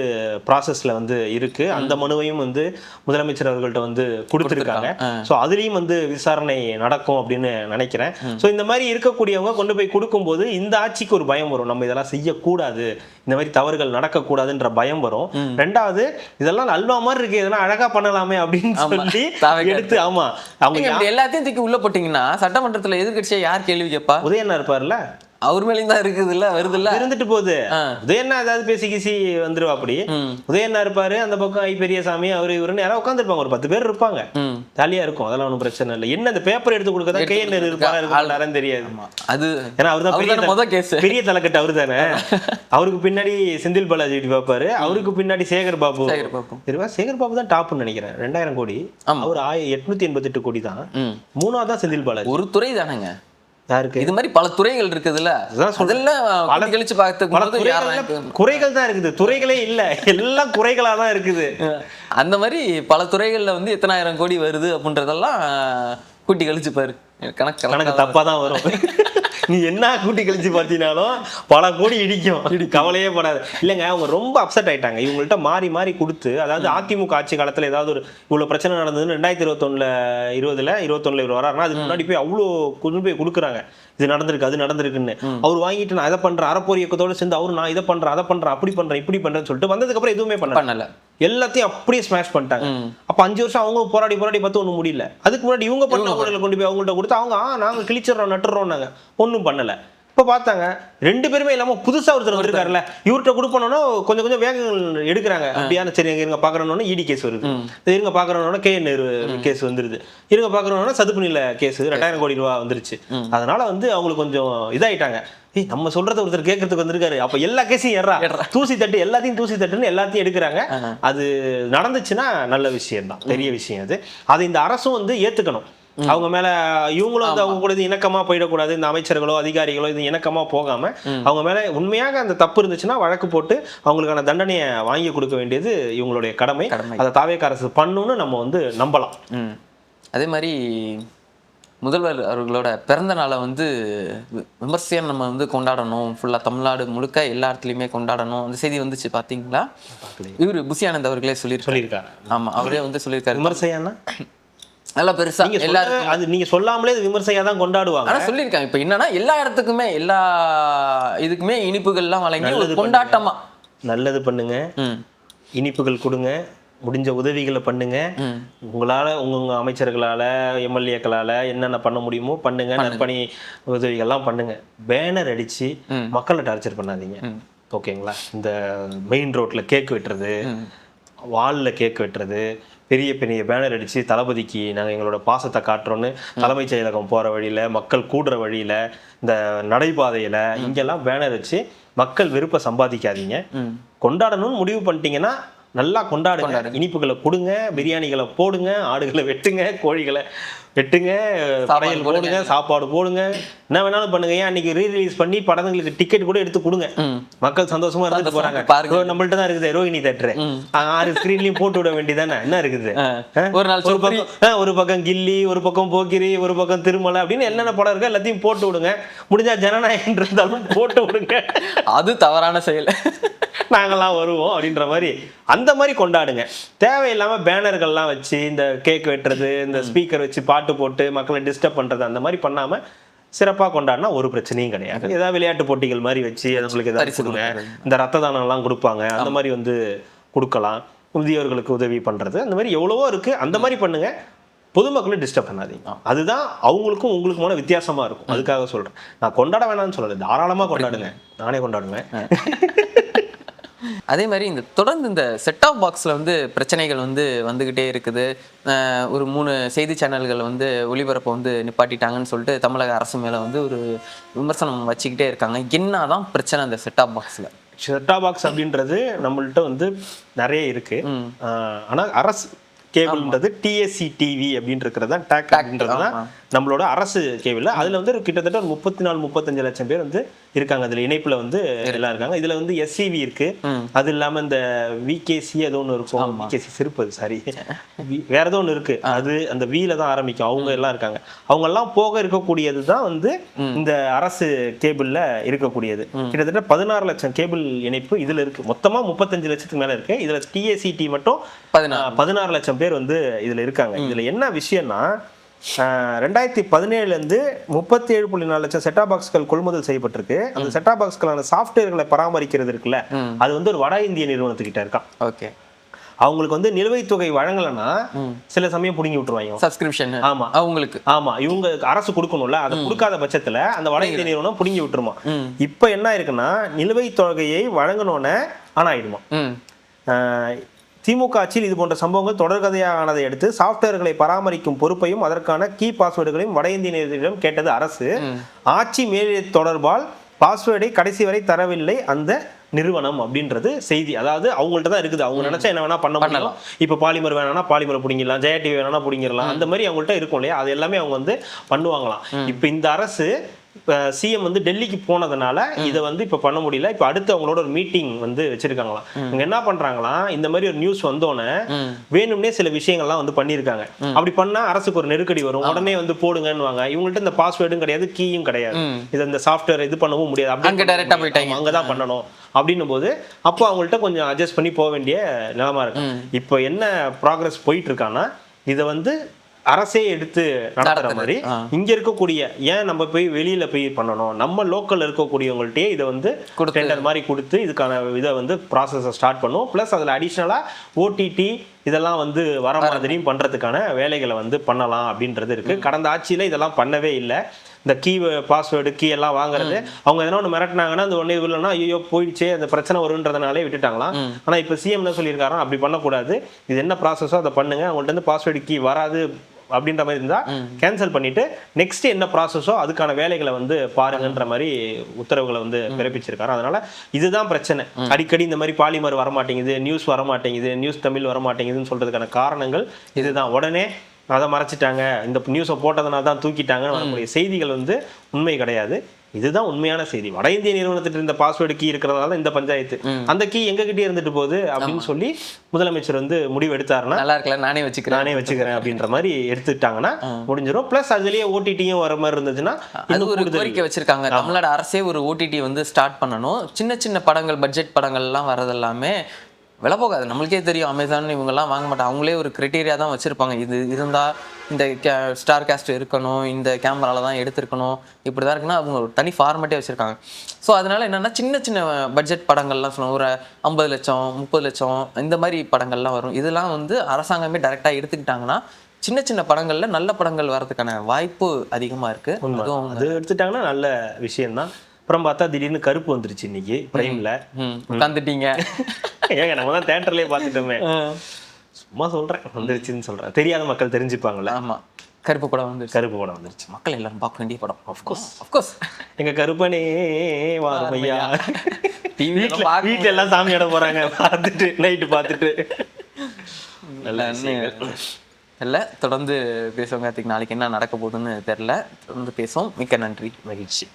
ப்ராசஸ்ல வந்து இருக்கு. அந்த மனுவையும் வந்து முதலமைச்சர் அவர்கள்ட்ட வந்து கொடுத்துருக்காங்க. ஸோ அதுலேயும் வந்து விசாரணை நடக்கும் அப்படின்னு நினைக்கிறேன். ஸோ இந்த மாதிரி இருக்கக்கூடியவங்க கொண்டு போய் கொடுக்கும்போது இந்த ஆட்சிக்கு ஒரு பயம் வரும், நம்ம இதெல்லாம் செய்யக்கூடாது, இந்த மாதிரி தவறுகள் நடக்கக்கூடாதுன்ற பயம் வரும். ரெண்டாவது இதெல்லாம் அல்வா மாதிரி இருக்கு, இதெல்லாம் அழகா பண்ணலாமே அப்படின்னு சொல்லி எடுத்து, ஆமா அவங்க எல்லாத்தையும் தூக்கி உள்ள போட்டீங்கன்னா சட்டமன்றத்துல எதிர்கட்சியா யார் கேள்வி கேட்பா? உதயண்ணா இருப்பார்ல, அவர் மேலேயும் தான் இருக்குது இல்ல, வருது இல்ல, இருந்துட்டு போகுது. உதயண்ணா ஏதாவது பேசி கீசி வந்துருவா. அப்படி உதயண்ணா இருப்பாரு, அந்த பக்கம் ஐ பெரியசாமி அவரு இவருன்னு யாராவது உட்காந்துருப்பாங்க, ஒரு 10 பேர் இருப்பாங்க, ஜாலியா இருக்கும், அதெல்லாம் ஒன்றும் பிரச்சனை இல்லை. என்ன அந்த பேப்பர் எடுத்து கொடுக்கறதா KN இருப்பாரு தெரியாது. அது ஏன்னா அவர் தான் பெரிய தலைக்கட்டு, அவரு தானே. அவருக்கு பின்னாடி செந்தில் பாலாஜி பார்ப்பாரு, அவருக்கு பின்னாடி சேகர் பாபு. சேகர் பாபு தான் டாப்னு நினைக்கிறேன், 2000 கோடி. அவர் 888 கோடி தான். 3ஆவது தான் செந்தில் பாலாஜி. ஒரு துறை தானேங்க யாருக்கு? இது மாதிரி பல துறைகள் இருக்குதுல்ல, கழிச்சு பார்த்து குறைகள் தான் இருக்குது, துறைகளே இல்ல, எல்லாம் குறைகளா தான் இருக்குது. அந்த மாதிரி பல துறைகள்ல வந்து எத்தனை ஆயிரம் கோடி வருது அப்படின்றதெல்லாம் கூட்டி கழிச்சு பாரு, கணக்கு தப்பா தான் வரும். நீ என்ன கூட்டி கழிச்சு பார்த்தீங்கன்னாலும் பல கோடி இடிக்கும், கவலையே படாது. இல்லைங்க அவங்க ரொம்ப அப்செட் ஆயிட்டாங்க. இவங்கள்ட்ட மாறி மாறி கொடுத்து, அதாவது அதிமுக ஆட்சி காலத்துல ஏதாவது ஒரு இவ்வளவு பிரச்சனை நடந்ததுன்னு 2021 இவர் வராருன்னா அதுக்கு முன்னாடி போய் அவ்வளோ கொண்டு போய் கொடுக்குறாங்க, இது நடந்திருக்கு அது நடந்திருக்குன்னு. அவர் வாங்கிட்டு நான் இதை பண்றேன், அறப்போர் இயக்கத்தோட சேர்ந்து அவரு நான் இதை பண்றேன் அதை பண்றேன் அப்படி பண்றேன் இப்படி பண்றேன்னு சொல்லிட்டு வந்ததுக்கு அப்புறம் எதுவுமே பண்ணல, எல்லாத்தையும் அப்படியே ஸ்மாஷ் பண்ணிட்டாங்க. அப்ப 5 வருஷம் அவங்க போராடி பார்த்து ஒன்றும் முடியல. அதுக்கு முன்னாடி இவங்க பண்ண ஊழலை கொண்டு போய் அவங்கள்ட்ட கொடுத்து அவங்க நாங்க கிழிச்சிடறோம் நட்டுறோம், நாங்க ஒன்றும் பண்ணல. இப்ப பார்த்தாங்க 2 பேருமே இல்லாம புதுசா ஒருத்தர் வந்திருக்காருல்ல, இவர்கிட்ட கொடுப்போம்னா கொஞ்சம் கொஞ்சம் வேகங்கள் எடுக்கிறாங்க. அப்படியான சரி இருங்க பாக்குறோம்னா இடி கேஸ் வருது, இருங்க பாக்குறோம்னா KN கேஸ் வந்துருது, இருங்க பாக்குறோம்னா சதுப்பு நில கேஸ் 2000 கோடி ரூபாய் வந்துருச்சு. அதனால வந்து அவங்களுக்கு கொஞ்சம் இதாயிட்டாங்க. நம்ம சொல்றத ஒருத்தர் கேட்கறதுக்கு வந்திருக்காரு, அப்ப எல்லா கேஸையும் ஏறா தூசி தட்டு, எல்லாத்தையும் தூசி தட்டுன்னு எல்லாத்தையும் எடுக்கிறாங்க. அது நடந்துச்சுன்னா நல்ல விஷயம் தான், பெரிய விஷயம் அது. அதை இந்த அரசும் வந்து ஏத்துக்கணும். அவங்க மேல இவங்களும் வந்து அவங்க கூட இணக்கமா போயிடக்கூடாது, இந்த அமைச்சர்களோ அதிகாரிகளோ இது இணக்கமா போகாம அவங்க மேல உண்மையாக அந்த தப்பு இருந்துச்சுன்னா வழக்கு போட்டு அவங்களுக்கான தண்டனையை வாங்கி கொடுக்க வேண்டியது இவங்களுடைய கடமை. அதை தாவேக்கா அரசு பண்ணணும்னு நம்ம வந்து நம்பலாம். அதே மாதிரி முதல்வர் அவர்களோட பிறந்த நாளை வந்து விமர்சையாக நம்ம வந்து கொண்டாடணும், ஃபுல்லாக தமிழ்நாடு முழுக்க எல்லா இடத்துலையுமே கொண்டாடணும். அந்த செய்தி வந்துச்சு பார்த்தீங்களா? இவர் புசி ஆனந்த் அவர்களே சொல்லியிருக்காரு. ஆமாம், அவரே வந்து சொல்லியிருக்காரு. விமர்சையானா நல்லா பெருசா எல்லாரும் அது நீங்க சொல்லாமலே விமர்சையா தான் கொண்டாடுவாங்க. ஆனா சொல்லியிருக்காங்க. இப்போ என்னன்னா எல்லா இடத்துக்குமே எல்லா இதுக்குமே இனிப்புகள்லாம் வழங்கி ஒரு கொண்டாட்டமா நல்லது பண்ணுங்க, இனிப்புகள் கொடுங்க, முடிஞ்ச உதவிகளை பண்ணுங்க. உங்களால உங்க அமைச்சர்களால எம்எல்ஏக்களால என்னென்ன பண்ண முடியுமோ பண்ணுங்க. நற்பணி உதவிகள்லாம் பண்ணுங்க. பேனர் அடிச்சு மக்களை டார்ச்சர் பண்ணாதீங்க. ஓகேங்களா? இந்த மெயின் ரோட்ல கேக் வெட்டுறது, வாலில் கேக் வெட்டுறது, பெரிய பெரிய பேனர் அடித்து தளபதிக்கு நாங்கள் எங்களோட பாசத்தை காட்டுறோன்னு தலைமைச் செயலகம் போகிற வழியில், மக்கள் கூடுற வழியில், இந்த நடைபாதையில் இங்கெல்லாம் பேனர் வச்சு மக்கள் விருப்பம் சம்பாதிக்காதீங்க. கொண்டாடணும்னு முடிவு பண்ணிட்டீங்கன்னா நல்லா கொண்டாடுங்க. இனிப்புகளை கொடுங்க, பிரியாணிகளை போடுங்க, ஆடுகளை வெட்டுங்க, கோழிகளை வெட்டுங்க, படையல் போடுங்க, சாப்பாடு போடுங்க, என்ன வேணாலும் பண்ணுங்க. ஏன் அன்னைக்கு ரீரிலீஸ் பண்ணி படங்களுக்கு டிக்கெட் கூட எடுத்து கொடுங்க. மக்கள் சந்தோஷமா இருந்துட்டு போறாங்க. நம்மள்ட்ட தான் இருக்குது ரோஹிணி தேட்டர், 6 ஸ்கிரீன்லயும் போட்டு விட வேண்டியதானே? என்ன இருக்குது? ஒரு பக்கம் கில்லி, ஒரு பக்கம் போக்கிரி, ஒரு பக்கம் திருமலை அப்படின்னு என்னென்ன படம் இருக்கு எல்லாத்தையும் போட்டு விடுங்க. முடிஞ்சா ஜனநாயகம் இருந்தாலும் போட்டு விடுங்க. அது தவறான செயல். நாங்கெல்லாம் வருவோம் அப்படின்ற மாதிரி அந்த மாதிரி கொண்டாடுங்க. தேவையில்லாம பேனர்கள்லாம் வச்சு இந்த கேக் வெட்டுறது, இந்த ஸ்பீக்கர் வச்சு பாட்டு போட்டு மக்களை டிஸ்டர்ப் பண்றது அந்த மாதிரி பண்ணாம சிறப்பாக கொண்டாடினா ஒரு பிரச்சனையும் கிடையாது. ஏதாவது விளையாட்டு போட்டிகள் மாதிரி வச்சு உங்களுக்கு ஏதாவது கொடுங்க. இந்த ரத்த தானம் எல்லாம் கொடுப்பாங்க, அந்த மாதிரி வந்து கொடுக்கலாம். முதியோர்களுக்கு உதவி பண்றது, அந்த மாதிரி எவ்வளவோ இருக்கு. அந்த மாதிரி பண்ணுங்க. பொதுமக்களை டிஸ்டர்ப் பண்ணாதீங்க. அதுதான் அவங்களுக்கும் உங்களுக்குமான வித்தியாசமா இருக்கும். அதுக்காக சொல்றேன். நான் கொண்டாட வேணாம்னு சொல்லல, தாராளமா கொண்டாடுங்க. நானே கொண்டாடுவேன். அதே மாதிரி இந்த தொடர்ந்து இந்த செட் ஆஃப் பாக்ஸில் வந்து பிரச்சனைகள் வந்து வந்துக்கிட்டே இருக்குது. ஒரு 3 செய்தி சேனல்கள் வந்து ஒளிபரப்பை வந்து நிப்பாட்டிட்டாங்கன்னு சொல்லிட்டு தமிழக அரசு மேலே வந்து ஒரு விமர்சனம் வச்சுக்கிட்டே இருக்காங்க. என்ன தான் பிரச்சனை அந்த செட் ஆஃப் பாக்ஸில்? செட் ஆஃப் பாக்ஸ் அப்படின்றது நம்மள்ட்ட வந்து நிறைய இருக்கு. ஆனால் அரசு கேபிள்ன்றது டிஎஸ்சி டிவி அப்படின்னு இருக்கிறது தான், டேக் அப்படின்றது தான் நம்மளோட அரசு கேபிள். அதில் வந்து கிட்டத்தட்ட ஒரு 34-35 லட்சம் பேர் வந்து இருக்காங்க. அதில் இணைப்பில் வந்து எல்லாம் இருக்காங்க. இதில் வந்து எஸ்சிவி இருக்கு, அது இல்லாமல் இந்த விகேசி ஏதோ ஒன்று இருக்கும், விகேசி சிறுப்பது சாரி வேற ஏதோ ஒன்று இருக்கு, அது அந்த வீல தான் ஆரம்பிக்கும். அவங்க எல்லாம் இருக்காங்க. அவங்க எல்லாம் போக இருக்கக்கூடியது தான் வந்து இந்த அரசு கேபிள்ல இருக்கக்கூடியது. கிட்டத்தட்ட 16 லட்சம் கேபிள் இணைப்பு இதுல இருக்கு. மொத்தமா 35 லட்சத்துக்கு மேல இருக்கு. இதுல டிஎஸ்சிடி மட்டும் 16 லட்சம் பேர் வந்து இதுல இருக்காங்க. இதுல என்ன விஷயம்னா 2017 37.4 லட்சம் செட்டாப் பாக்ஸ்கள் கொள்முதல் செய்யப்பட்டிருக்கு. அந்த செட்டாப் பாக்ஸ்களான சாஃப்ட்வேர்களை பராமரிக்கிறது இருக்குல்ல, அது வந்து ஒரு வட இந்திய நிறுவனத்துக்கிட்ட இருக்கான். ஓகே, அவங்களுக்கு வந்து நிலுவைத் தொகை வழங்கலன்னா சில சமயம் புடுங்கி விட்டுருவாங்க சப்ஸ்கிரிப்ஷன். ஆமா, அவங்களுக்கு இவங்க அரசு கொடுக்கணும்ல, அதை கொடுக்காத பட்சத்துல அந்த வட இந்திய நிறுவனம் புடுங்கி விட்டுருமா. இப்ப என்ன இருக்குன்னா நிலுவைத் தொகையை வழங்கணும்னு ஆனா ஆயிடுமா. திமுக ஆட்சியில் இது போன்ற சம்பவங்கள் தொடர்கதையாக ஆனதை அடுத்து சாஃப்ட்வேர்களை பராமரிக்கும் பொறுப்பையும் அதற்கான கீ பாஸ்வேர்டுகளையும் வட இந்திய நிறுவனம் கேட்டது அரசு. ஆட்சி மேல் தொடர்பால் பாஸ்வேர்டை கடைசி வரை தரவில்லை அந்த நிறுவனம் அப்படின்றது செய்தி. அதாவது அவங்கள்ட்ட தான் இருக்குது. அவங்க நினைச்சா என்ன வேணா பண்ண முடியலாம். இப்ப பாலிமர் வேணாம்னா பாலிமரை பிடிங்கிடலாம், ஜெயா டிவி வேணா பிடிங்கிடலாம். அந்த மாதிரி அவங்கள்ட்ட இருக்கும் இல்லையா, அது எல்லாமே அவங்க வந்து பண்ணுவாங்களாம். இப்ப இந்த அரசு சிஎம் வந்து டெல்லிக்கு போனதுனால இதை வந்து இப்ப பண்ண முடியல. இப்ப அடுத்து அவங்களோட ஒரு மீட்டிங் வந்து வச்சிருக்காங்களாம். இவங்க என்ன பண்றாங்களாம், இந்த மாதிரி ஒரு நியூஸ் வந்தோன்னே வேணும்னே சில விஷயங்கள்லாம் வந்து பண்ணியிருக்காங்க. அப்படி பண்ணா அரசுக்கு ஒரு நெருக்கடி வரும். உடனே வந்து போடுங்கன்னு இவங்கள்ட்ட இந்த பாஸ்வேர்டும் கிடையாது, கீயும் கிடையாது. இதை இந்த சாஃப்ட்வேர் இது பண்ணவும் முடியாது. அங்கதான் பண்ணணும் அப்படின்னும் போது அப்போ அவங்கள்ட்ட கொஞ்சம் அட்ஜஸ்ட் பண்ணி போக வேண்டிய நிலைமை இருக்கு. இப்போ என்ன ப்ராக்ரஸ் போயிட்டு இருக்கான்னா, இதை வந்து அரசே எடுத்து நடத்துற மாதிரி இங்க இருக்கக்கூடிய, ஏன் நம்ம போய் வெளியில போய் பண்ணணும், நம்ம லோக்கல்ல இருக்கக்கூடியவங்கள்ட்டே இதை வந்து டெண்டர் மாதிரி கொடுத்து இதுக்கான இதை வந்து ப்ராசஸை ஸ்டார்ட் பண்ணுவோம். பிளஸ் அதில் அடிஷ்னலா ஓடிடி இதெல்லாம் வந்து வர மாதிரியும் பண்றதுக்கான வேலைகளை வந்து பண்ணலாம் அப்படின்றது இருக்கு. கடந்த ஆட்சியில இதெல்லாம் பண்ணவே இல்லை. இந்த கீ பாஸ்வேர்டு கீ எல்லாம் வாங்குறது, அவங்க எதனா ஒன்று மிரட்டினாங்கன்னா அந்த ஒன்னே இல்லைன்னா ஐயோ போயிடுச்சு அந்த பிரச்சனை வருன்றதுனாலே விட்டுட்டாங்களாம். ஆனா இப்ப சிஎம் என்ன சொல்லியிருக்காரோ, அப்படி பண்ணக்கூடாது, இது என்ன ப்ராசஸோ அதை பண்ணுங்க, அவங்கள்ட்ட இருந்து பாஸ்வேர்டு கீ வராது அப்படின்ற மாதிரி இருந்தா கேன்சல் பண்ணிட்டு நெக்ஸ்ட் என்ன ப்ராசஸோ அதுக்கான வேலைகளை வந்து பாருங்கன்ற மாதிரி உத்தரவுகளை வந்து பிறப்பிச்சிருக்காரு. அதனால இதுதான் பிரச்சனை. அடிக்கடி இந்த மாதிரி பாலிமர் வரமாட்டேங்குது, நியூஸ் வரமாட்டேங்குது, நியூஸ் தமிழ் வரமாட்டேங்குதுன்னு சொல்றதுக்கான காரணங்கள் இதுதான். உடனே அதை மறைச்சிட்டாங்க, இந்த நியூஸை போட்டதுனால தான் தூக்கிட்டாங்கன்னு வரக்கூடிய செய்திகள் வந்து உண்மை கிடையாது. இதுதான் உண்மையான செய்தி. வட இந்திய நிறுவனத்திட்ட இருந்த பாஸ்வேர்டு கீ இருக்கிறதால இந்த பஞ்சாயத்து, அந்த கீ எங்ககிட்டயே இருந்துட்டு போகுது அப்படின்னு சொல்லி முதலமைச்சர் வந்து முடிவு எடுத்தாருன்னா நல்லா இருக்கல, நானே வச்சுக்கிறேன் அப்படின்ற மாதிரி எடுத்துட்டாங்கன்னா முடிஞ்சிடும். பிளஸ் அதுலயே ஓடிடியும் வர மாதிரி இருந்துச்சுன்னா அது ஒரு கோரிக்கை வச்சிருக்காங்க. தமிழ்நாடு அரசே ஒரு ஓடிடி வந்து ஸ்டார்ட் பண்ணணும். சின்ன சின்ன படங்கள், பட்ஜெட் படங்கள்லாம் வரது எல்லாமே விலை போகாது. நம்மளுக்கே தெரியும், அமேசான் இவங்கெல்லாம் வாங்க மாட்டாங்க. அவங்களே ஒரு கிரைட்டீரியா தான் வச்சுருப்பாங்க. இது இருந்தால் இந்த ஸ்டார் காஸ்ட் இருக்கணும், இந்த கேமராவில் தான் எடுத்துருக்கணும், இப்படி தான் இருக்குன்னா அவங்க ஒரு தனி ஃபார்மேட்டே வச்சுருக்காங்க. ஸோ அதனால் என்னென்னா சின்ன சின்ன பட்ஜெட் படங்கள்லாம் சொன்னோம், ஒரு 50 லட்சம் 30 லட்சம் இந்த மாதிரி படங்கள்லாம் வரும். இதெல்லாம் வந்து அரசாங்கமே டைரெக்டாக எடுத்துக்கிட்டாங்கன்னா சின்ன சின்ன படங்களில் நல்ல படங்கள் வரதுக்கான வாய்ப்பு அதிகமாக இருக்குது. அதுவும் அது எடுத்துட்டாங்கன்னா நல்ல விஷயம்தான். அப்புறம் பார்த்தா திடீர்னு கருப்பு வந்துருச்சு இன்னைக்கு பிரைம்ல. உட்காந்துட்டீங்க. ஏங்க நம்ம தான் தியேட்டர்லயே பார்த்துட்டோமே. சும்மா சொல்றேன், வந்துருச்சுன்னு சொல்றேன். தெரியாத மக்கள் தெரிஞ்சுப்பாங்கல்ல. ஆமா, கருப்பு படம் வந்துருச்சு. மக்கள் எல்லாரும் பார்க்க வேண்டிய படம். அஃப்கோர்ஸ் எங்க கருப்பனே வாருமையா. வீட்டுல எல்லாம் சாமியாட போறாங்க, பார்த்துட்டு நைட்டு பார்த்துட்டு. இல்லை, தொடர்ந்து பேசுவோங்க. நாளைக்கு என்ன நடக்க போகுதுன்னு தெரியல. தொடர்ந்து பேசுவோம். மிக்க நன்றி. மகிழ்ச்சி.